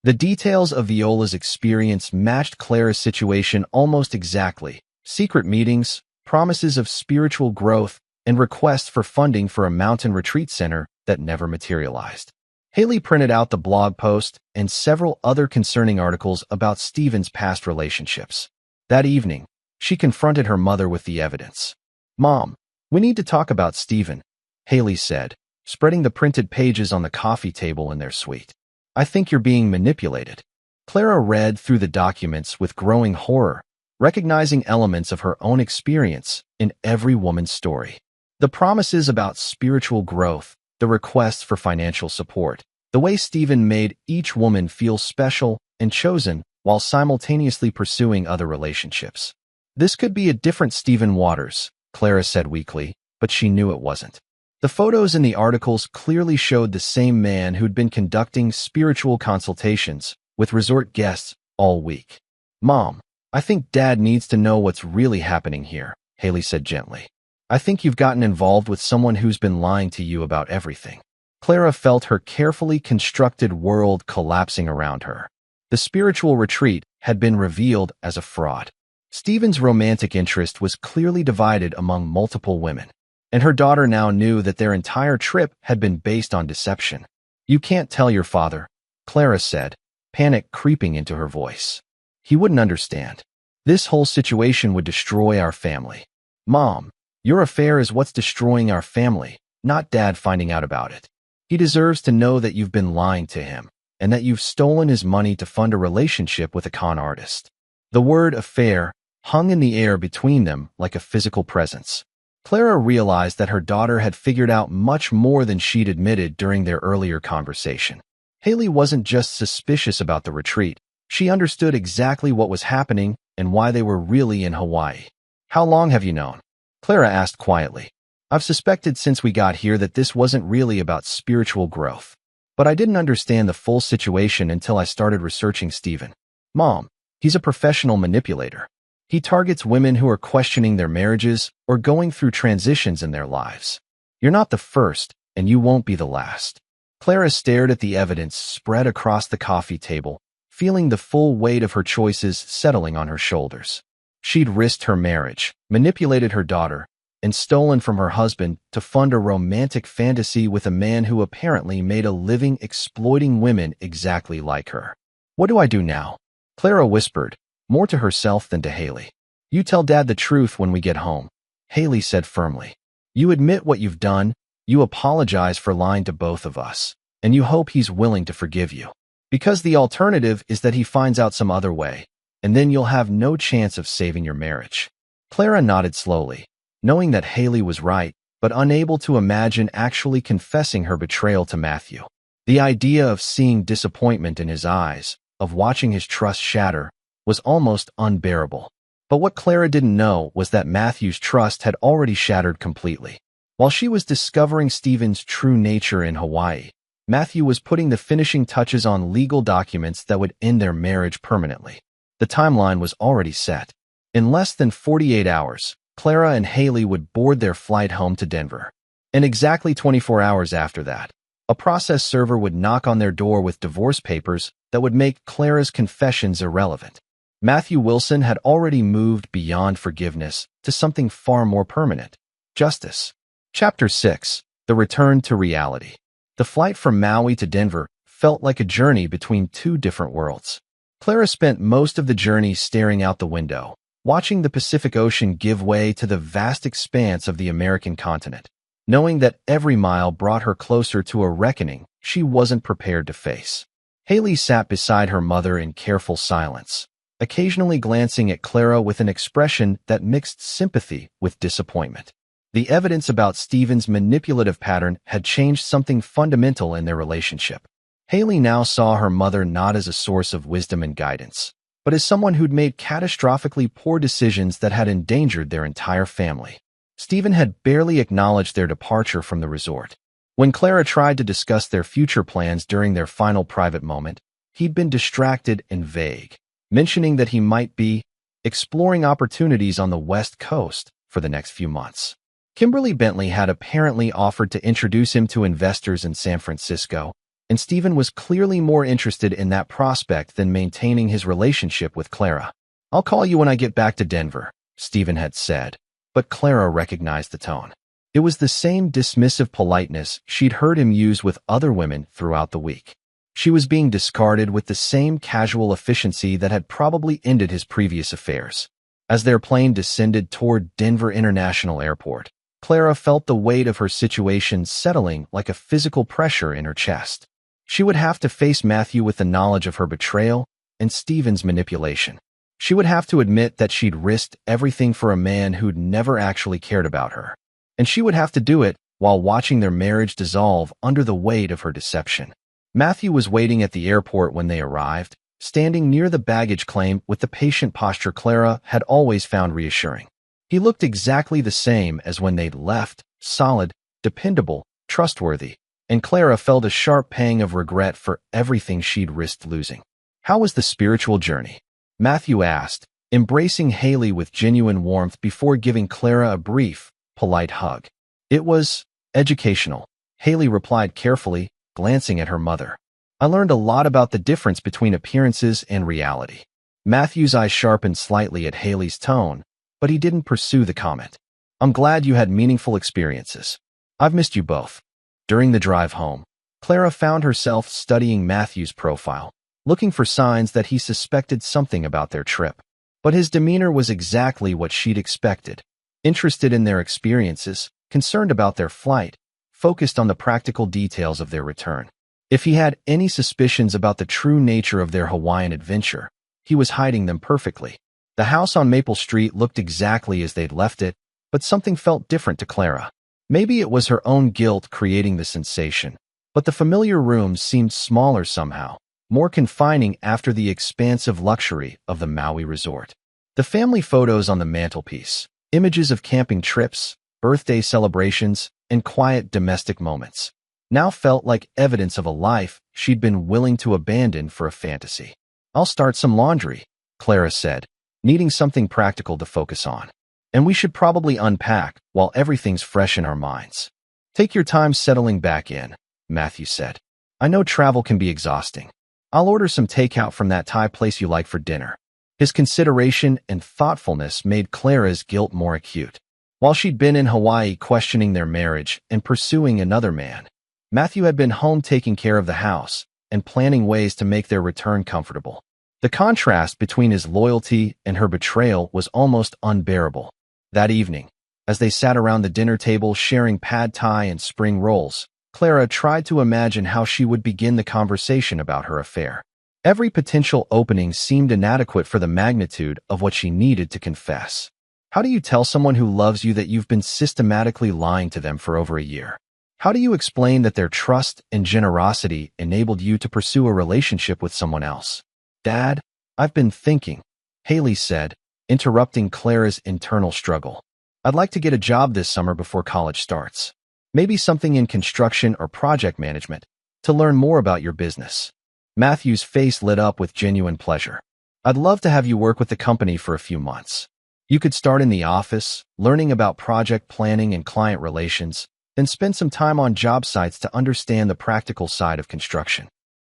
The details of Viola's experience matched Clara's situation almost exactly: secret meetings, promises of spiritual growth, and requests for funding for a mountain retreat center that never materialized. Haley printed out the blog post and several other concerning articles about Stephen's past relationships. That evening, she confronted her mother with the evidence. "Mom, we need to talk about Stephen," Haley said, spreading the printed pages on the coffee table in their suite. "I think you're being manipulated." Clara read through the documents with growing horror, recognizing elements of her own experience in every woman's story. The promises about spiritual growth, the requests for financial support, the way Stephen made each woman feel special and chosen while simultaneously pursuing other relationships. This could be a different Stephen Waters, Clara said weakly, but she knew it wasn't. The photos in the articles clearly showed the same man who'd been conducting spiritual consultations with resort guests all week. "Mom, I think Dad needs to know what's really happening here," Haley said gently. "I think you've gotten involved with someone who's been lying to you about everything." Clara felt her carefully constructed world collapsing around her. The spiritual retreat had been revealed as a fraud. Stephen's romantic interest was clearly divided among multiple women, and her daughter now knew that their entire trip had been based on deception. "You can't tell your father," Clara said, panic creeping into her voice. "He wouldn't understand. This whole situation would destroy our family." "Mom, your affair is what's destroying our family, not Dad finding out about it. He deserves to know that you've been lying to him, and that you've stolen his money to fund a relationship with a con artist." The word affair hung in the air between them like a physical presence. Clara realized that her daughter had figured out much more than she'd admitted during their earlier conversation. Haley wasn't just suspicious about the retreat. She understood exactly what was happening and why they were really in Hawaii. "How long have you known?" Clara asked quietly. "I've suspected since we got here that this wasn't really about spiritual growth. But I didn't understand the full situation until I started researching Stephen. Mom, he's a professional manipulator. He targets women who are questioning their marriages or going through transitions in their lives. You're not the first, and you won't be the last." Clara stared at the evidence spread across the coffee table, feeling the full weight of her choices settling on her shoulders. She'd risked her marriage, manipulated her daughter, and stolen from her husband to fund a romantic fantasy with a man who apparently made a living exploiting women exactly like her. "What do I do now?" Clara whispered, more to herself than to Haley. "You tell Dad the truth when we get home," Haley said firmly. You admit what you've done, you apologize for lying to both of us, and you hope he's willing to forgive you. Because the alternative is that he finds out some other way, and then you'll have no chance of saving your marriage. Clara nodded slowly, knowing that Haley was right, but unable to imagine actually confessing her betrayal to Matthew. The idea of seeing disappointment in his eyes, of watching his trust shatter, was almost unbearable. But what Clara didn't know was that Matthew's trust had already shattered completely. While she was discovering Stephen's true nature in Hawaii, Matthew was putting the finishing touches on legal documents that would end their marriage permanently. The timeline was already set. In less than 48 hours, Clara and Haley would board their flight home to Denver. And exactly 24 hours after that, a process server would knock on their door with divorce papers that would make Clara's confessions irrelevant. Matthew Wilson had already moved beyond forgiveness to something far more permanent: justice. Chapter 6: The Return to Reality. The flight from Maui to Denver felt like a journey between two different worlds. Clara spent most of the journey staring out the window, watching the Pacific Ocean give way to the vast expanse of the American continent. Knowing that every mile brought her closer to a reckoning she wasn't prepared to face. Haley sat beside her mother in careful silence, occasionally glancing at Clara with an expression that mixed sympathy with disappointment. The evidence about Stephen's manipulative pattern had changed something fundamental in their relationship. Haley now saw her mother not as a source of wisdom and guidance, but as someone who'd made catastrophically poor decisions that had endangered their entire family. Stephen had barely acknowledged their departure from the resort. When Clara tried to discuss their future plans during their final private moment, he'd been distracted and vague, mentioning that he might be exploring opportunities on the West Coast for the next few months. Kimberly Bentley had apparently offered to introduce him to investors in San Francisco, and Stephen was clearly more interested in that prospect than maintaining his relationship with Clara. "I'll call you when I get back to Denver," Stephen had said, but Clara recognized the tone. It was the same dismissive politeness she'd heard him use with other women throughout the week. She was being discarded with the same casual efficiency that had probably ended his previous affairs. As their plane descended toward Denver International Airport, Clara felt the weight of her situation settling like a physical pressure in her chest. She would have to face Matthew with the knowledge of her betrayal and Stephen's manipulation. She would have to admit that she'd risked everything for a man who'd never actually cared about her. And she would have to do it while watching their marriage dissolve under the weight of her deception. Matthew was waiting at the airport when they arrived, standing near the baggage claim with the patient posture Clara had always found reassuring. He looked exactly the same as when they'd left, solid, dependable, trustworthy, and Clara felt a sharp pang of regret for everything she'd risked losing. "How was the spiritual journey?" Matthew asked, embracing Haley with genuine warmth before giving Clara a brief, polite hug. "It was educational," Haley replied carefully, glancing at her mother. "I learned a lot about the difference between appearances and reality." Matthew's eyes sharpened slightly at Haley's tone, but he didn't pursue the comment. "I'm glad you had meaningful experiences. I've missed you both." During the drive home, Clara found herself studying Matthew's profile, looking for signs that he suspected something about their trip. But his demeanor was exactly what she'd expected: interested in their experiences, concerned about their flight, focused on the practical details of their return. If he had any suspicions about the true nature of their Hawaiian adventure, he was hiding them perfectly. The house on Maple Street looked exactly as they'd left it, but something felt different to Clara. Maybe it was her own guilt creating the sensation, but the familiar rooms seemed smaller somehow, more confining after the expansive luxury of the Maui resort. The family photos on the mantelpiece, images of camping trips, birthday celebrations, and quiet domestic moments, now felt like evidence of a life she'd been willing to abandon for a fantasy. "I'll start some laundry," Clara said, needing something practical to focus on. "And we should probably unpack while everything's fresh in our minds." "Take your time settling back in," Matthew said. "I know travel can be exhausting. I'll order some takeout from that Thai place you like for dinner." His consideration and thoughtfulness made Clara's guilt more acute. While she'd been in Hawaii questioning their marriage and pursuing another man, Matthew had been home taking care of the house and planning ways to make their return comfortable. The contrast between his loyalty and her betrayal was almost unbearable. That evening, As they sat around the dinner table sharing pad thai and spring rolls, Clara tried to imagine how she would begin the conversation about her affair. Every potential opening seemed inadequate for the magnitude of what she needed to confess. How do you tell someone who loves you that you've been systematically lying to them for over a year? How do you explain that their trust and generosity enabled you to pursue a relationship with someone else? Dad, I've been thinking, Haley said, interrupting Clara's internal struggle. I'd like to get a job this summer before college starts. Maybe something in construction or project management, to learn more about your business. Matthew's face lit up with genuine pleasure. I'd love to have you work with the company for a few months. You could start in the office, learning about project planning and client relations, then spend some time on job sites to understand the practical side of construction.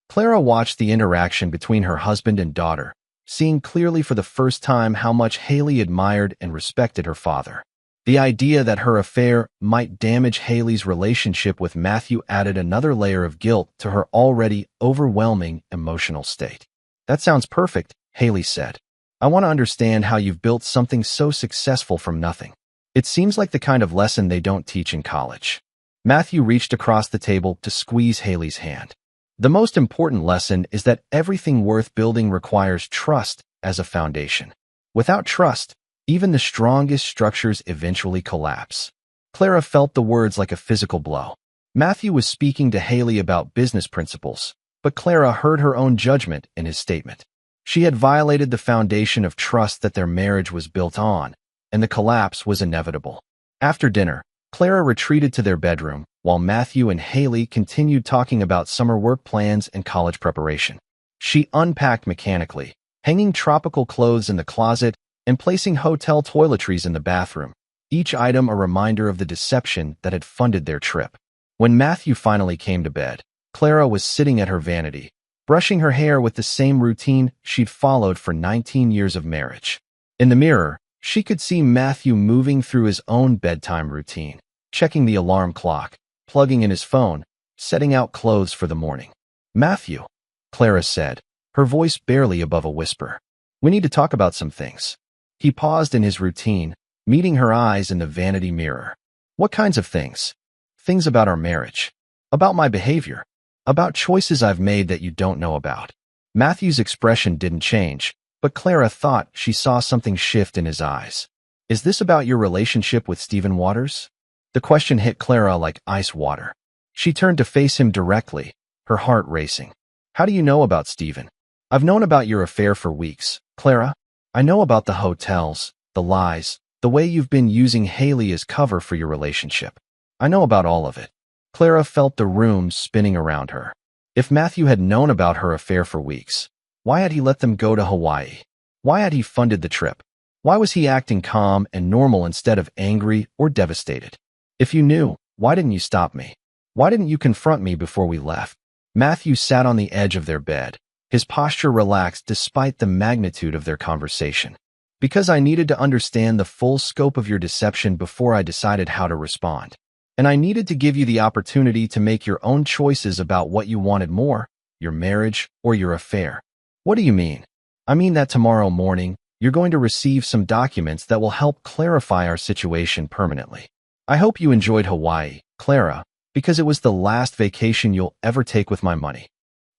Clara watched the interaction between her husband and daughter, seeing clearly for the first time how much Haley admired and respected her father. The idea that her affair might damage Haley's relationship with Matthew added another layer of guilt to her already overwhelming emotional state. That sounds perfect, Haley said. I want to understand how you've built something so successful from nothing. It seems like the kind of lesson they don't teach in college. Matthew reached across the table to squeeze Haley's hand. The most important lesson is that everything worth building requires trust as a foundation. Without trust, even the strongest structures eventually collapse. Clara felt the words like a physical blow. Matthew was speaking to Haley about business principles, but Clara heard her own judgment in his statement. She had violated the foundation of trust that their marriage was built on, and the collapse was inevitable. After dinner, Clara retreated to their bedroom, while Matthew and Haley continued talking about summer work plans and college preparation. She unpacked mechanically, hanging tropical clothes in the closet and placing hotel toiletries in the bathroom, each item a reminder of the deception that had funded their trip. When Matthew finally came to bed, Clara was sitting at her vanity, brushing her hair with the same routine she'd followed for 19 years of marriage. In the mirror, she could see Matthew moving through his own bedtime routine, checking the alarm clock, plugging in his phone, setting out clothes for the morning. Matthew, Clara said, her voice barely above a whisper. We need to talk about some things. He paused in his routine, meeting her eyes in the vanity mirror. What kinds of things? Things about our marriage. About my behavior. About choices I've made that you don't know about. Matthew's expression didn't change, but Clara thought she saw something shift in his eyes. Is this about your relationship with Stephen Waters? The question hit Clara like ice water. She turned to face him directly, her heart racing. How do you know about Stephen? I've known about your affair for weeks, Clara. I know about the hotels, the lies, the way you've been using Haley as cover for your relationship. I know about all of it. Clara felt the room spinning around her. If Matthew had known about her affair for weeks, why had he let them go to Hawaii? Why had he funded the trip? Why was he acting calm and normal instead of angry or devastated? If you knew, why didn't you stop me? Why didn't you confront me before we left? Matthew sat on the edge of their bed, his posture relaxed despite the magnitude of their conversation. Because I needed to understand the full scope of your deception before I decided how to respond. And I needed to give you the opportunity to make your own choices about what you wanted more, your marriage or your affair. What do you mean? I mean that tomorrow morning, you're going to receive some documents that will help clarify our situation permanently. I hope you enjoyed Hawaii, Clara, because it was the last vacation you'll ever take with my money.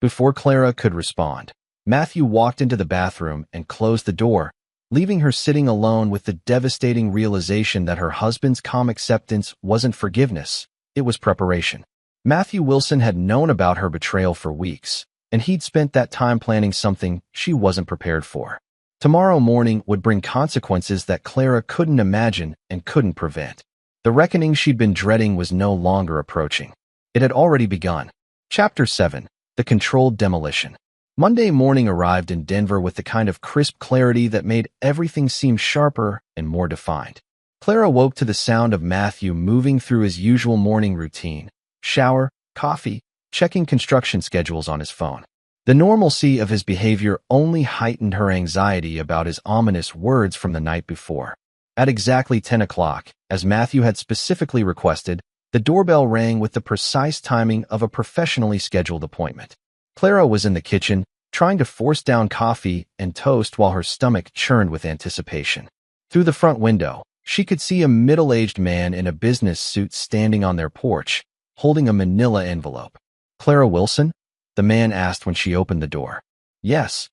Before Clara could respond, Matthew walked into the bathroom and closed the door, leaving her sitting alone with the devastating realization that her husband's calm acceptance wasn't forgiveness, it was preparation. Matthew Wilson had known about her betrayal for weeks, and he'd spent that time planning something she wasn't prepared for. Tomorrow morning would bring consequences that Clara couldn't imagine and couldn't prevent. The reckoning she'd been dreading was no longer approaching. It had already begun. Chapter 7. The Controlled Demolition. Monday morning arrived in Denver with the kind of crisp clarity that made everything seem sharper and more defined. Clara woke to the sound of Matthew moving through his usual morning routine, shower, coffee, checking construction schedules on his phone. The normalcy of his behavior only heightened her anxiety about his ominous words from the night before. At exactly 10 o'clock, as Matthew had specifically requested, the doorbell rang with the precise timing of a professionally scheduled appointment. Clara was in the kitchen, trying to force down coffee and toast while her stomach churned with anticipation. Through the front window, She could see a middle-aged man in a business suit standing on their porch, holding a manila envelope. "Clara Wilson?" the man asked when she opened the door. "Yes.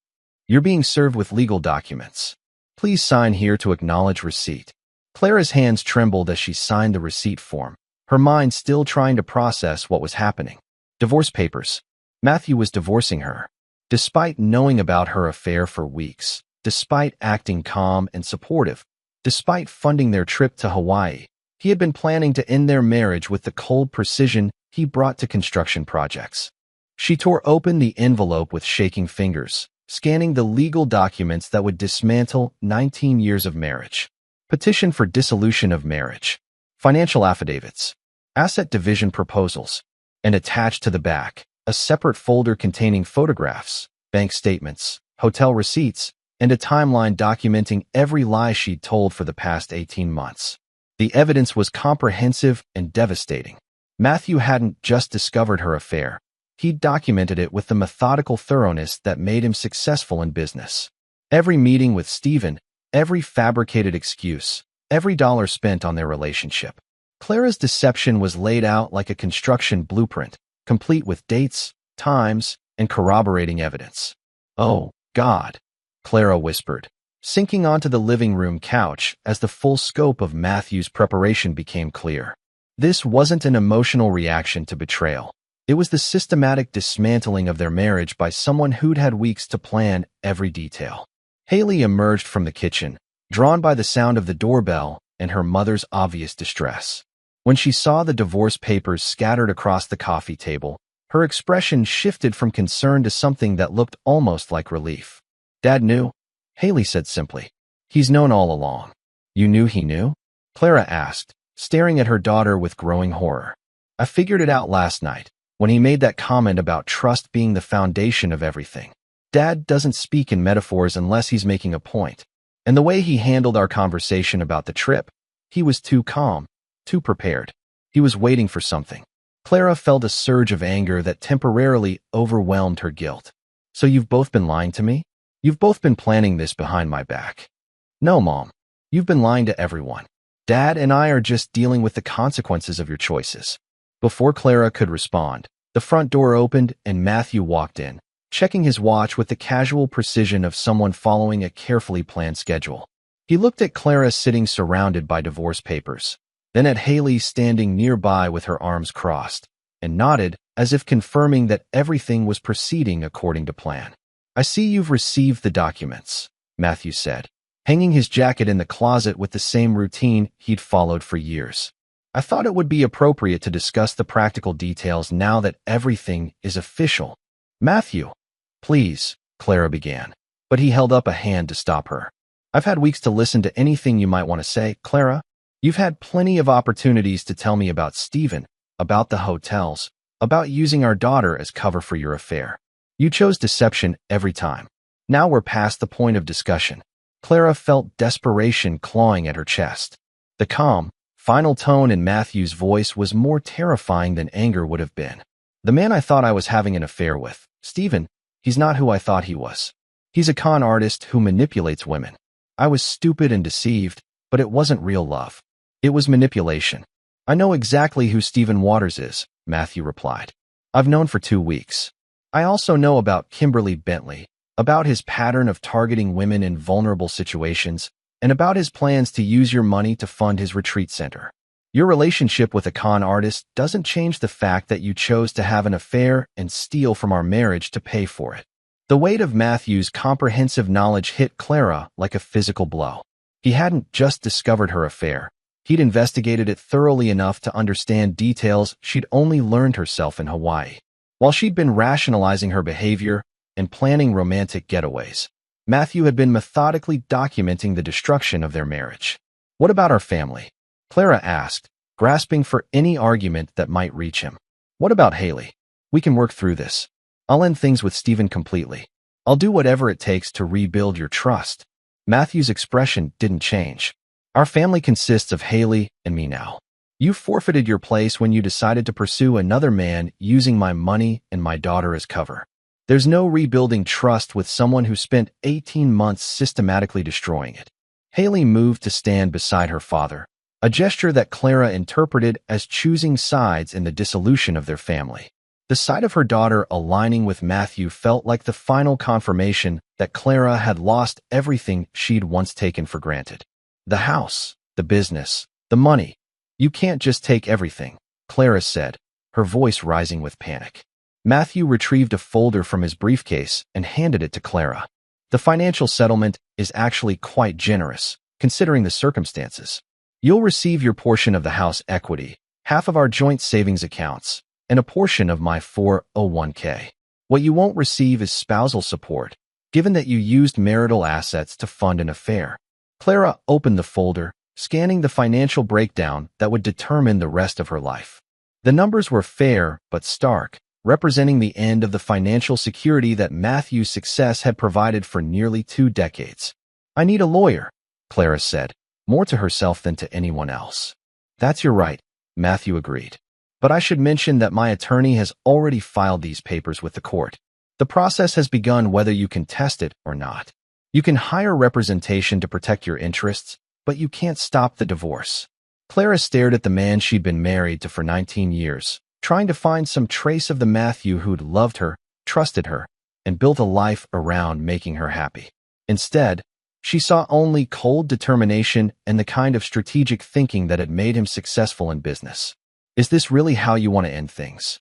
You're being served with legal documents. Please sign here to acknowledge receipt." Clara's hands trembled as she signed the receipt form, her mind still trying to process what was happening. Divorce papers. Matthew was divorcing her. Despite knowing about her affair for weeks, despite acting calm and supportive, despite funding their trip to Hawaii, he had been planning to end their marriage with the cold precision he brought to construction projects. She tore open the envelope with shaking fingers, scanning the legal documents that would dismantle 19 years of marriage. Petition for dissolution of marriage, financial affidavits, asset division proposals, and attached to the back, a separate folder containing photographs, bank statements, hotel receipts, and a timeline documenting every lie she'd told for the past 18 months. The evidence was comprehensive and devastating. Matthew hadn't just discovered her affair. He'd documented it with the methodical thoroughness that made him successful in business. Every meeting with Stephen, every fabricated excuse, every dollar spent on their relationship. Clara's deception was laid out like a construction blueprint, complete with dates, times, and corroborating evidence. "Oh, God," Clara whispered, sinking onto the living room couch as the full scope of Matthew's preparation became clear. This wasn't an emotional reaction to betrayal. It was the systematic dismantling of their marriage by someone who'd had weeks to plan every detail. Haley emerged from the kitchen, drawn by the sound of the doorbell and her mother's obvious distress. When she saw the divorce papers scattered across the coffee table, her expression shifted from concern to something that looked almost like relief. "Dad knew," Haley said simply. "He's known all along." "You knew he knew?" Clara asked, staring at her daughter with growing horror. "I figured it out last night, when he made that comment about trust being the foundation of everything. Dad doesn't speak in metaphors unless he's making a point. And the way he handled our conversation about the trip, he was too calm, too prepared. He was waiting for something." Clara felt a surge of anger that temporarily overwhelmed her guilt. "So you've both been lying to me? You've both been planning this behind my back." "No, Mom. You've been lying to everyone. Dad and I are just dealing with the consequences of your choices." Before Clara could respond, the front door opened and Matthew walked in, checking his watch with the casual precision of someone following a carefully planned schedule. He looked at Clara sitting surrounded by divorce papers, then at Haley standing nearby with her arms crossed, and nodded as if confirming that everything was proceeding according to plan. "I see you've received the documents," Matthew said, hanging his jacket in the closet with the same routine he'd followed for years. "I thought it would be appropriate to discuss the practical details now that everything is official." "Matthew, please," Clara began, but he held up a hand to stop her. "I've had weeks to listen to anything you might want to say, Clara. You've had plenty of opportunities to tell me about Stephen, about the hotels, about using our daughter as cover for your affair. You chose deception every time. Now we're past the point of discussion." Clara felt desperation clawing at her chest. The calm, final tone in Matthew's voice was more terrifying than anger would have been. "The man I thought I was having an affair with, Stephen, he's not who I thought he was. He's a con artist who manipulates women. I was stupid and deceived, but it wasn't real love. It was manipulation." "I know exactly who Stephen Waters is," Matthew replied. "I've known for 2 weeks. I also know about Kimberly Bentley, about his pattern of targeting women in vulnerable situations, and about his plans to use your money to fund his retreat center. Your relationship with a con artist doesn't change the fact that you chose to have an affair and steal from our marriage to pay for it." The weight of Matthew's comprehensive knowledge hit Clara like a physical blow. He hadn't just discovered her affair. He'd investigated it thoroughly enough to understand details she'd only learned herself in Hawaii. While she'd been rationalizing her behavior and planning romantic getaways, Matthew had been methodically documenting the destruction of their marriage. "What about our family?" Clara asked, grasping for any argument that might reach him. "What about Haley? We can work through this. I'll end things with Stephen completely. I'll do whatever it takes to rebuild your trust." Matthew's expression didn't change. "Our family consists of Haley and me now. You forfeited your place when you decided to pursue another man using my money and my daughter as cover. There's no rebuilding trust with someone who spent 18 months systematically destroying it. Haley moved to stand beside her father, a gesture that Clara interpreted as choosing sides in the dissolution of their family. The sight of her daughter aligning with Matthew felt like the final confirmation that Clara had lost everything she'd once taken for granted. The house, the business, the money. You can't just take everything, Clara said, her voice rising with panic. Matthew retrieved a folder from his briefcase and handed it to Clara. The financial settlement is actually quite generous, considering the circumstances. You'll receive your portion of the house equity, half of our joint savings accounts, and a portion of my 401k. What you won't receive is spousal support, given that you used marital assets to fund an affair. Clara opened the folder, scanning the financial breakdown that would determine the rest of her life. The numbers were fair but stark, representing the end of the financial security that Matthew's success had provided for nearly 2 decades. I need a lawyer, Clara said, more to herself than to anyone else. That's your right, Matthew agreed. But I should mention that my attorney has already filed these papers with the court. The process has begun whether you contest it or not. You can hire representation to protect your interests, but you can't stop the divorce. Clara stared at the man she'd been married to for 19 years, trying to find some trace of the Matthew who'd loved her, trusted her, and built a life around making her happy. Instead, she saw only cold determination and the kind of strategic thinking that had made him successful in business. Is this really how you want to end things?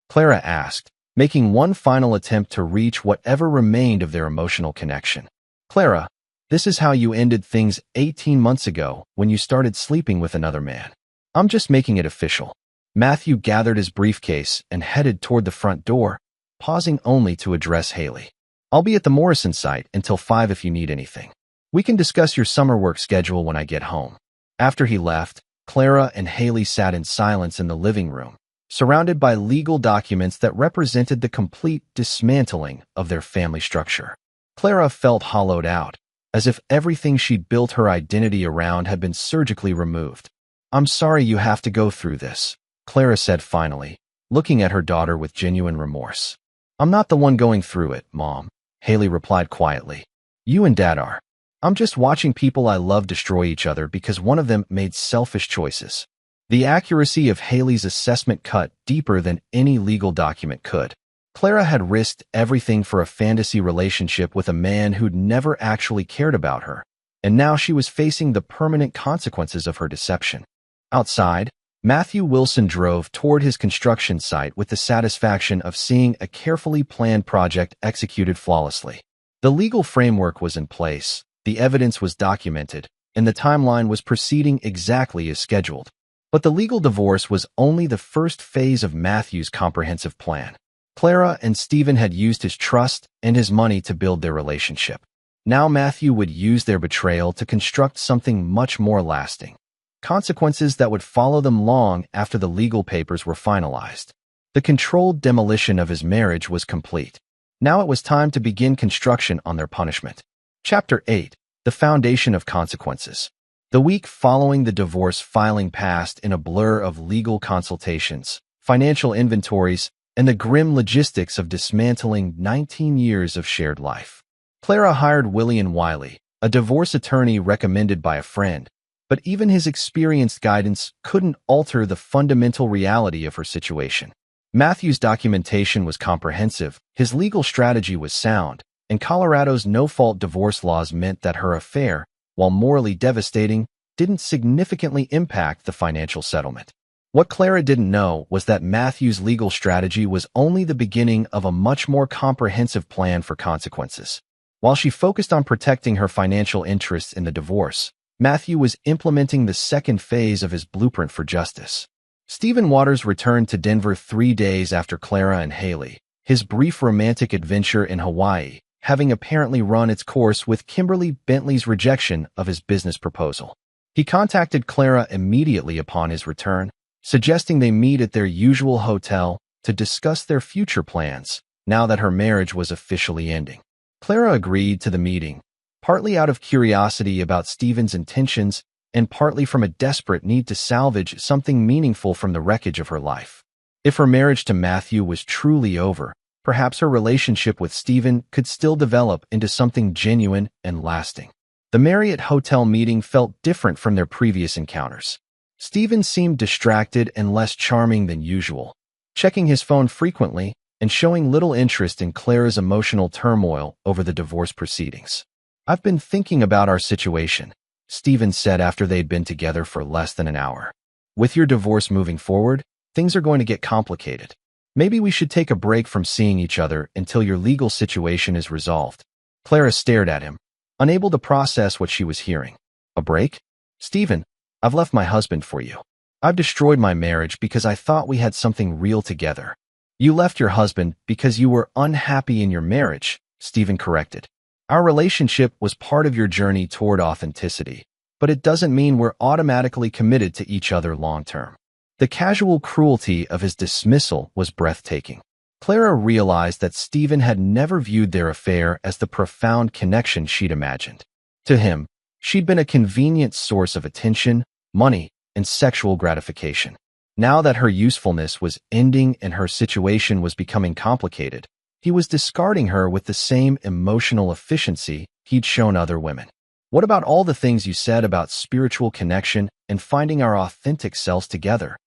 Clara asked, making one final attempt to reach whatever remained of their emotional connection. Clara, this is how you ended things 18 months ago when you started sleeping with another man. I'm just making it official. Matthew gathered his briefcase and headed toward the front door, pausing only to address Haley. I'll be at the Morrison site until 5 if you need anything. We can discuss your summer work schedule when I get home. After he left, Clara and Haley sat in silence in the living room, surrounded by legal documents that represented the complete dismantling of their family structure. Clara felt hollowed out, as if everything she'd built her identity around had been surgically removed. I'm sorry you have to go through this, Clara said finally, looking at her daughter with genuine remorse. I'm not the one going through it, Mom, Haley replied quietly. You and Dad are. I'm just watching people I love destroy each other because one of them made selfish choices. The accuracy of Haley's assessment cut deeper than any legal document could. Clara had risked everything for a fantasy relationship with a man who'd never actually cared about her, and now she was facing the permanent consequences of her deception. Outside, Matthew Wilson drove toward his construction site with the satisfaction of seeing a carefully planned project executed flawlessly. The legal framework was in place, the evidence was documented, and the timeline was proceeding exactly as scheduled. But the legal divorce was only the first phase of Matthew's comprehensive plan. Clara and Stephen had used his trust and his money to build their relationship. Now Matthew would use their betrayal to construct something much more lasting. Consequences that would follow them long after the legal papers were finalized. The controlled demolition of his marriage was complete. Now it was time to begin construction on their punishment. Chapter 8. The Foundation of Consequences. The week following the divorce filing passed in a blur of legal consultations, financial inventories, and the grim logistics of dismantling 19 years of shared life. Clara hired William Wiley, a divorce attorney recommended by a friend, but even his experienced guidance couldn't alter the fundamental reality of her situation. Matthew's documentation was comprehensive, his legal strategy was sound, and Colorado's no-fault divorce laws meant that her affair, while morally devastating, didn't significantly impact the financial settlement. What Clara didn't know was that Matthew's legal strategy was only the beginning of a much more comprehensive plan for consequences. While she focused on protecting her financial interests in the divorce, Matthew was implementing the second phase of his blueprint for justice. Stephen Waters returned to Denver 3 days after Clara and Haley, his brief romantic adventure in Hawaii, having apparently run its course with Kimberly Bentley's rejection of his business proposal. He contacted Clara immediately upon his return, suggesting they meet at their usual hotel to discuss their future plans, now that her marriage was officially ending. Clara agreed to the meeting, partly out of curiosity about Stephen's intentions and partly from a desperate need to salvage something meaningful from the wreckage of her life. If her marriage to Matthew was truly over, perhaps her relationship with Stephen could still develop into something genuine and lasting. The The Marriott hotel meeting felt different from their previous encounters. Stephen seemed distracted and less charming than usual, checking his phone frequently and showing little interest in Clara's emotional turmoil over the divorce proceedings. "I've been thinking about our situation," Stephen said after they'd been together for less than an hour. "With your divorce moving forward, things are going to get complicated. Maybe we should take a break from seeing each other until your legal situation is resolved." Clara stared at him, unable to process what she was hearing. "A break? Stephen, I've left my husband for you. I've destroyed my marriage because I thought we had something real together." "You left your husband because you were unhappy in your marriage," Stephen corrected. "Our relationship was part of your journey toward authenticity, but it doesn't mean we're automatically committed to each other long-term." The casual cruelty of his dismissal was breathtaking. Clara realized that Stephen had never viewed their affair as the profound connection she'd imagined. To him, she'd been a convenient source of attention, money, and sexual gratification. Now that her usefulness was ending and her situation was becoming complicated, he was discarding her with the same emotional efficiency he'd shown other women. "What about all the things you said about spiritual connection and finding our authentic selves together?"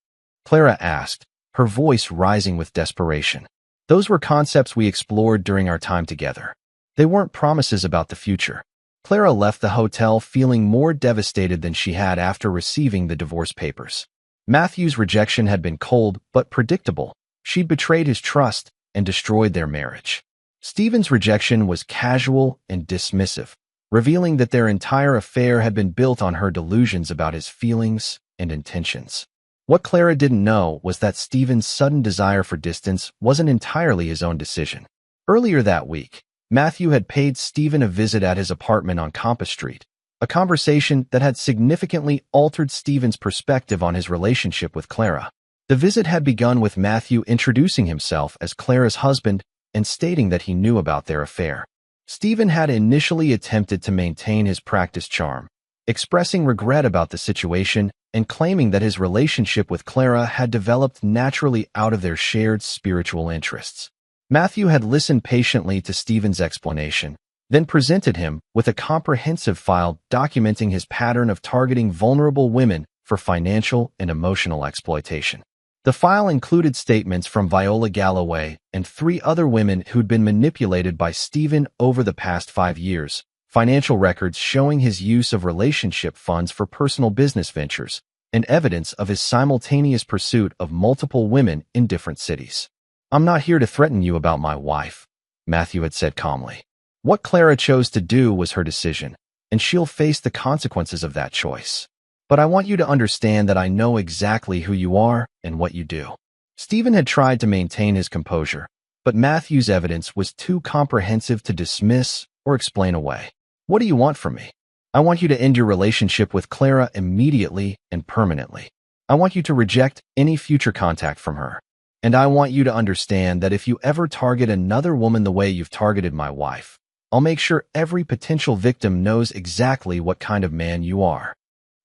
Clara asked, her voice rising with desperation. "Those were concepts we explored during our time together. They weren't promises about the future." Clara left the hotel feeling more devastated than she had after receiving the divorce papers. Matthew's rejection had been cold but predictable. She'd betrayed his trust and destroyed their marriage. Stephen's rejection was casual and dismissive, revealing that their entire affair had been built on her delusions about his feelings and intentions. What Clara didn't know was that Stephen's sudden desire for distance wasn't entirely his own decision. Earlier that week, Matthew had paid Stephen a visit at his apartment on Compass Street, a conversation that had significantly altered Stephen's perspective on his relationship with Clara. The visit had begun with Matthew introducing himself as Clara's husband and stating that he knew about their affair. Stephen had initially attempted to maintain his practiced charm, expressing regret about the situation and claiming that his relationship with Clara had developed naturally out of their shared spiritual interests. Matthew had listened patiently to Stephen's explanation, then presented him with a comprehensive file documenting his pattern of targeting vulnerable women for financial and emotional exploitation. The file included statements from Viola Galloway and 3 other women who'd been manipulated by Stephen over the past 5 years, financial records showing his use of relationship funds for personal business ventures, and evidence of his simultaneous pursuit of multiple women in different cities. "I'm not here to threaten you about my wife," Matthew had said calmly. "What Clara chose to do was her decision, and she'll face the consequences of that choice. But I want you to understand that I know exactly who you are and what you do." Stephen had tried to maintain his composure, but Matthew's evidence was too comprehensive to dismiss or explain away. "What do you want from me?" "I want you to end your relationship with Clara immediately and permanently. I want you to reject any future contact from her. And I want you to understand that if you ever target another woman the way you've targeted my wife, I'll make sure every potential victim knows exactly what kind of man you are."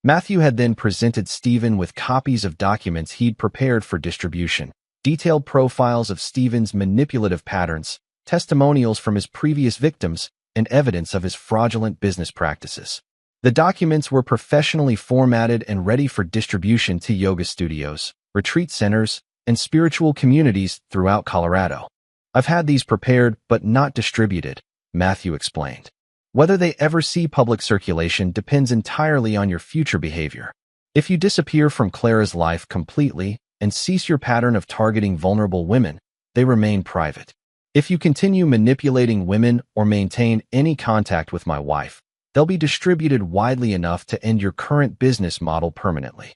Matthew had then presented Stephen with copies of documents he'd prepared for distribution, detailed profiles of Stephen's manipulative patterns, testimonials from his previous victims, and evidence of his fraudulent business practices. The documents were professionally formatted and ready for distribution to yoga studios, retreat centers, and spiritual communities throughout Colorado. "I've had these prepared but not distributed," Matthew explained. "Whether they ever see public circulation depends entirely on your future behavior. If you disappear from Clara's life completely and cease your pattern of targeting vulnerable women, they remain private. If you continue manipulating women or maintain any contact with my wife, they'll be distributed widely enough to end your current business model permanently."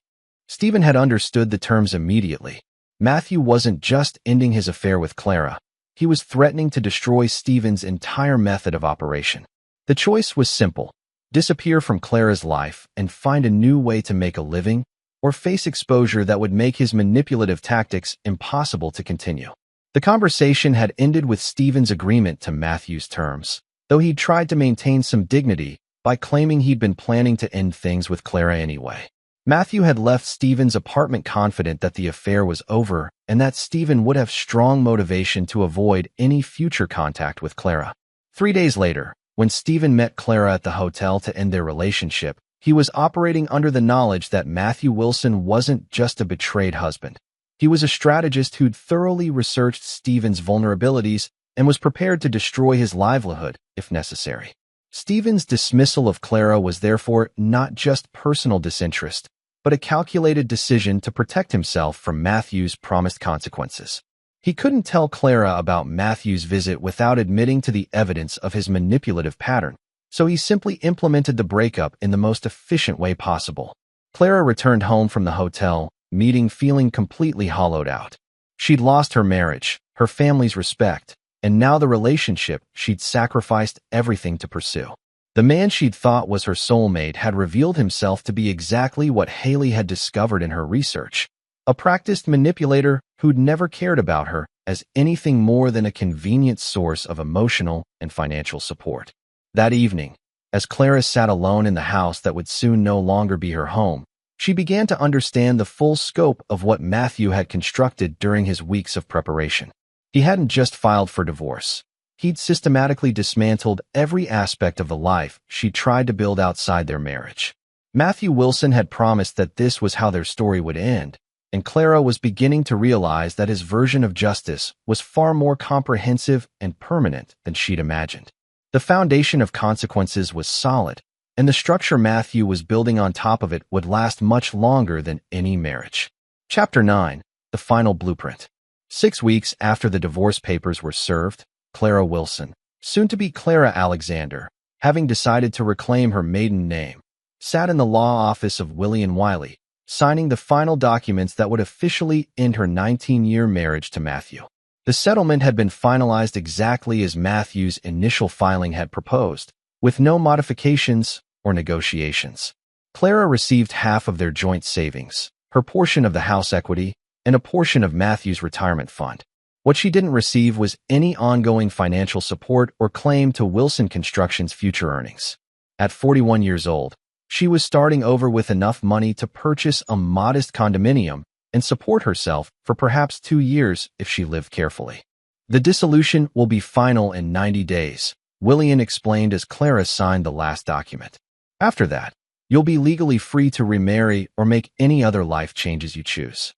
Stephen had understood the terms immediately. Matthew wasn't just ending his affair with Clara. He was threatening to destroy Stephen's entire method of operation. The choice was simple: disappear from Clara's life and find a new way to make a living, or face exposure that would make his manipulative tactics impossible to continue. The conversation had ended with Stephen's agreement to Matthew's terms, though he'd tried to maintain some dignity by claiming he'd been planning to end things with Clara anyway. Matthew had left Stephen's apartment confident that the affair was over and that Stephen would have strong motivation to avoid any future contact with Clara. 3 days later, When Stephen met Clara at the hotel to end their relationship, he was operating under the knowledge that Matthew Wilson wasn't just a betrayed husband. He was a strategist who'd thoroughly researched Stephen's vulnerabilities and was prepared to destroy his livelihood if necessary. Stephen's dismissal of Clara was therefore not just personal disinterest, but a calculated decision to protect himself from Matthew's promised consequences. He couldn't tell Clara about Matthew's visit without admitting to the evidence of his manipulative pattern, so he simply implemented the breakup in the most efficient way possible. Clara returned home from the hotel meeting feeling completely hollowed out. She'd lost her marriage, her family's respect, and now the relationship she'd sacrificed everything to pursue. The man she'd thought was her soulmate had revealed himself to be exactly what Haley had discovered in her research, a practiced manipulator who'd never cared about her as anything more than a convenient source of emotional and financial support. That evening, as Clara sat alone in the house that would soon no longer be her home, she began to understand the full scope of what Matthew had constructed during his weeks of preparation. He hadn't just filed for divorce. He'd systematically dismantled every aspect of the life she tried to build outside their marriage. Matthew Wilson had promised that this was how their story would end, and Clara was beginning to realize that his version of justice was far more comprehensive and permanent than she'd imagined. The foundation of consequences was solid, and the structure Matthew was building on top of it would last much longer than any marriage. Chapter 9. The Final Blueprint. 6 weeks after the divorce papers were served, Clara Wilson, soon to be Clara Alexander, having decided to reclaim her maiden name, sat in the law office of William Wiley, signing the final documents that would officially end her 19-year marriage to Matthew. The settlement had been finalized exactly as Matthew's initial filing had proposed, with no modifications or negotiations. Clara received half of their joint savings, her portion of the house equity, and a portion of Matthew's retirement fund. What she didn't receive was any ongoing financial support or claim to Wilson Construction's future earnings. At 41 years old, she was starting over with enough money to purchase a modest condominium and support herself for perhaps 2 years if she lived carefully. The dissolution will be final in 90 days, William explained as Clara signed the last document. After that, you'll be legally free to remarry or make any other life changes you choose.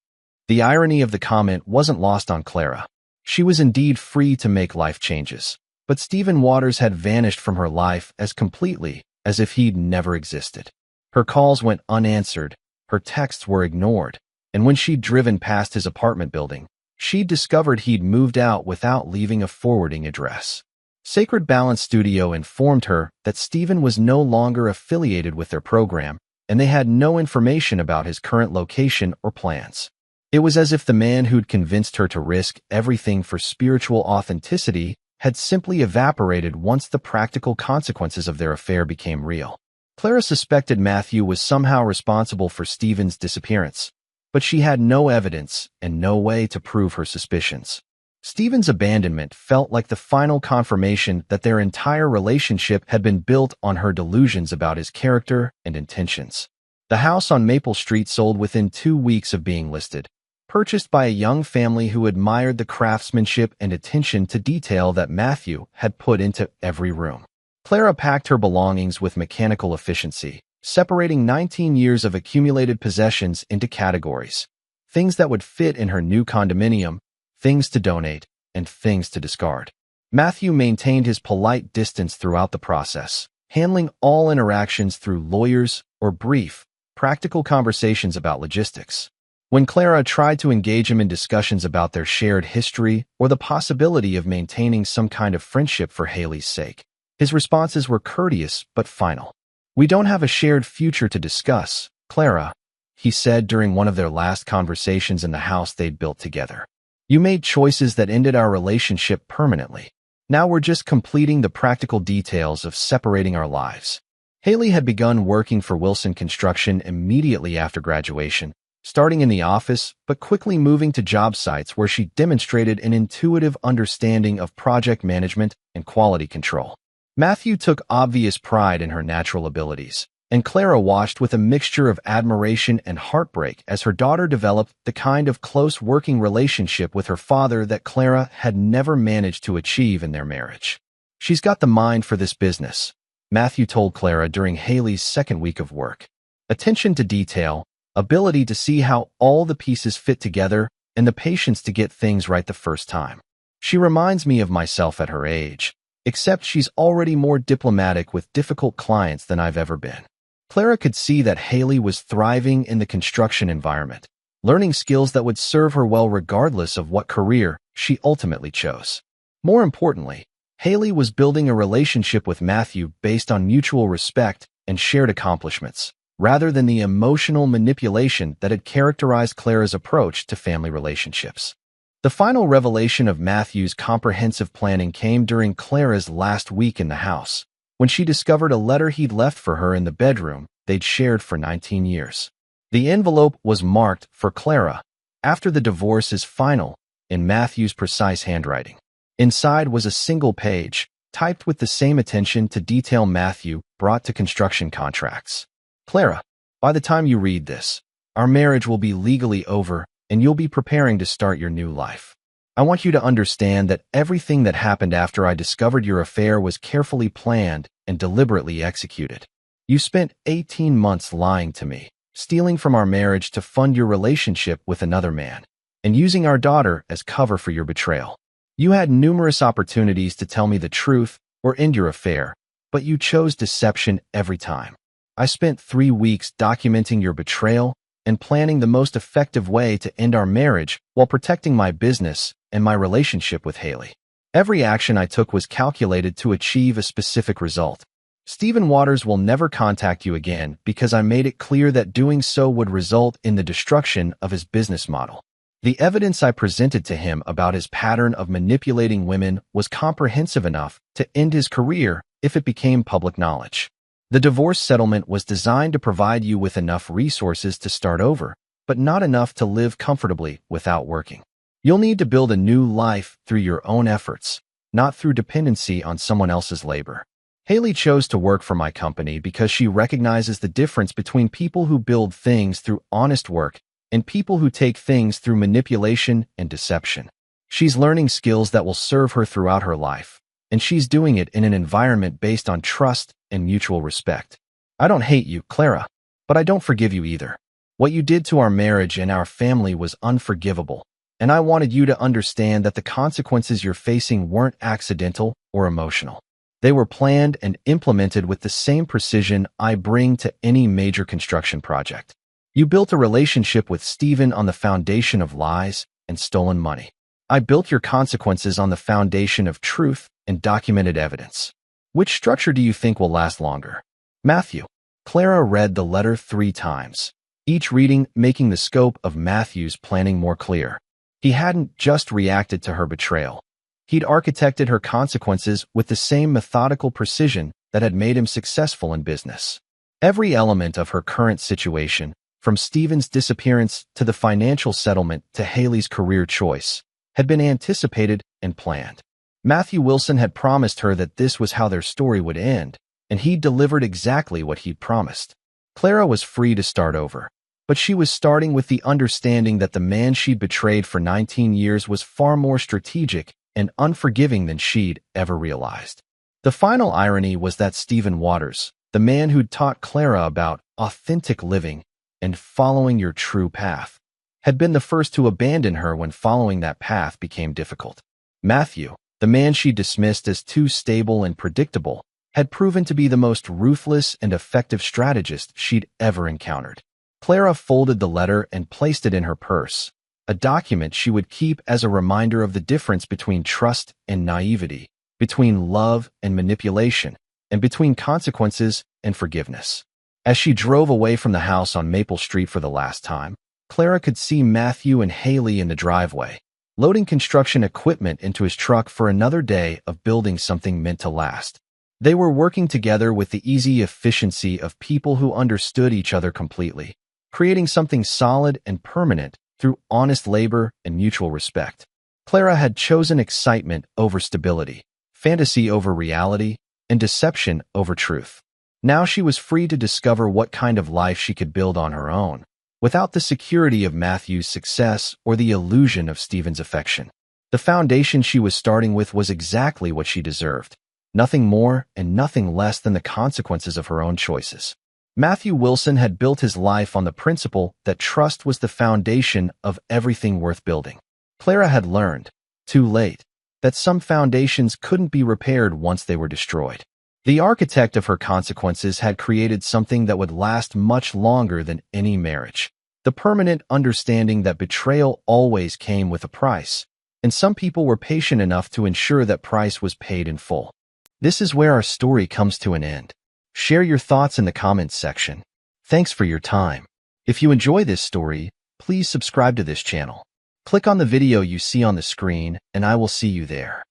The irony of the comment wasn't lost on Clara. She was indeed free to make life changes, but Stephen Waters had vanished from her life as completely as if he'd never existed. Her calls went unanswered, her texts were ignored, and when she'd driven past his apartment building, she'd discovered he'd moved out without leaving a forwarding address. Sacred Balance Studio informed her that Stephen was no longer affiliated with their program, and they had no information about his current location or plans. It was as if the man who'd convinced her to risk everything for spiritual authenticity had simply evaporated once the practical consequences of their affair became real. Clara suspected Matthew was somehow responsible for Stephen's disappearance, but she had no evidence and no way to prove her suspicions. Stephen's abandonment felt like the final confirmation that their entire relationship had been built on her delusions about his character and intentions. The house on Maple Street sold within 2 weeks of being listed, purchased by a young family who admired the craftsmanship and attention to detail that Matthew had put into every room. Clara packed her belongings with mechanical efficiency, separating 19 years of accumulated possessions into categories: things that would fit in her new condominium, things to donate, and things to discard. Matthew maintained his polite distance throughout the process, handling all interactions through lawyers or brief, practical conversations about logistics. When Clara tried to engage him in discussions about their shared history or the possibility of maintaining some kind of friendship for Haley's sake, his responses were courteous but final. "We don't have a shared future to discuss, Clara," he said during one of their last conversations in the house they'd built together. "You made choices that ended our relationship permanently. Now we're just completing the practical details of separating our lives." Haley had begun working for Wilson Construction immediately after graduation, starting in the office but quickly moving to job sites where she demonstrated an intuitive understanding of project management and quality control. Matthew took obvious pride in her natural abilities, and Clara watched with a mixture of admiration and heartbreak as her daughter developed the kind of close working relationship with her father that Clara had never managed to achieve in their marriage. She's got the mind for this business, Matthew told Clara during Haley's second week of work. Attention to detail, ability to see how all the pieces fit together, and the patience to get things right the first time. She reminds me of myself at her age, except she's already more diplomatic with difficult clients than I've ever been. Clara could see that Haley was thriving in the construction environment, learning skills that would serve her well regardless of what career she ultimately chose. More importantly, Haley was building a relationship with Matthew based on mutual respect and shared accomplishments, rather than the emotional manipulation that had characterized Clara's approach to family relationships. The final revelation of Matthew's comprehensive planning came during Clara's last week in the house, when she discovered a letter he'd left for her in the bedroom they'd shared for 19 years. The envelope was marked for Clara, after the divorce is final, in Matthew's precise handwriting. Inside was a single page, typed with the same attention to detail Matthew brought to construction contracts. Clara, by the time you read this, our marriage will be legally over and you'll be preparing to start your new life. I want you to understand that everything that happened after I discovered your affair was carefully planned and deliberately executed. You spent 18 months lying to me, stealing from our marriage to fund your relationship with another man, and using our daughter as cover for your betrayal. You had numerous opportunities to tell me the truth or end your affair, but you chose deception every time. I spent 3 weeks documenting your betrayal and planning the most effective way to end our marriage while protecting my business and my relationship with Haley. Every action I took was calculated to achieve a specific result. Stephen Waters will never contact you again because I made it clear that doing so would result in the destruction of his business model. The evidence I presented to him about his pattern of manipulating women was comprehensive enough to end his career if it became public knowledge. The divorce settlement was designed to provide you with enough resources to start over, but not enough to live comfortably without working. You'll need to build a new life through your own efforts, not through dependency on someone else's labor. Haley chose to work for my company because she recognizes the difference between people who build things through honest work and people who take things through manipulation and deception. She's learning skills that will serve her throughout her life, and she's doing it in an environment based on trust and mutual respect. I don't hate you, Clara, but I don't forgive you either. What you did to our marriage and our family was unforgivable, and I wanted you to understand that the consequences you're facing weren't accidental or emotional. They were planned and implemented with the same precision I bring to any major construction project. You built a relationship with Stephen on the foundation of lies and stolen money. I built your consequences on the foundation of truth and documented evidence. Which structure do you think will last longer? Matthew. Clara read the letter 3 times, each reading making the scope of Matthew's planning more clear. He hadn't just reacted to her betrayal. He'd architected her consequences with the same methodical precision that had made him successful in business. Every element of her current situation, from Stephen's disappearance to the financial settlement to Haley's career choice, had been anticipated and planned. Matthew Wilson had promised her that this was how their story would end, and he'd delivered exactly what he'd promised. Clara was free to start over, but she was starting with the understanding that the man she'd betrayed for 19 years was far more strategic and unforgiving than she'd ever realized. The final irony was that Stephen Waters, the man who'd taught Clara about authentic living and following your true path, had been the first to abandon her when following that path became difficult. Matthew, the man she dismissed as too stable and predictable, had proven to be the most ruthless and effective strategist she'd ever encountered. Clara folded the letter and placed it in her purse, a document she would keep as a reminder of the difference between trust and naivety, between love and manipulation, and between consequences and forgiveness. As she drove away from the house on Maple Street for the last time, Clara could see Matthew and Haley in the driveway, loading construction equipment into his truck for another day of building something meant to last. They were working together with the easy efficiency of people who understood each other completely, creating something solid and permanent through honest labor and mutual respect. Clara had chosen excitement over stability, fantasy over reality, and deception over truth. Now she was free to discover what kind of life she could build on her own, without the security of Matthew's success or the illusion of Stephen's affection. The foundation she was starting with was exactly what she deserved: Nothing more and nothing less than the consequences of her own choices. Matthew Wilson had built his life on the principle that trust was the foundation of everything worth building. Clara had learned, too late, that some foundations couldn't be repaired once they were destroyed. The architect of her consequences had created something that would last much longer than any marriage. The permanent understanding that betrayal always came with a price, and some people were patient enough to ensure that price was paid in full. This is where our story comes to an end. Share your thoughts in the comments section. Thanks for your time. If you enjoy this story, please subscribe to this channel. Click on the video you see on the screen, and I will see you there.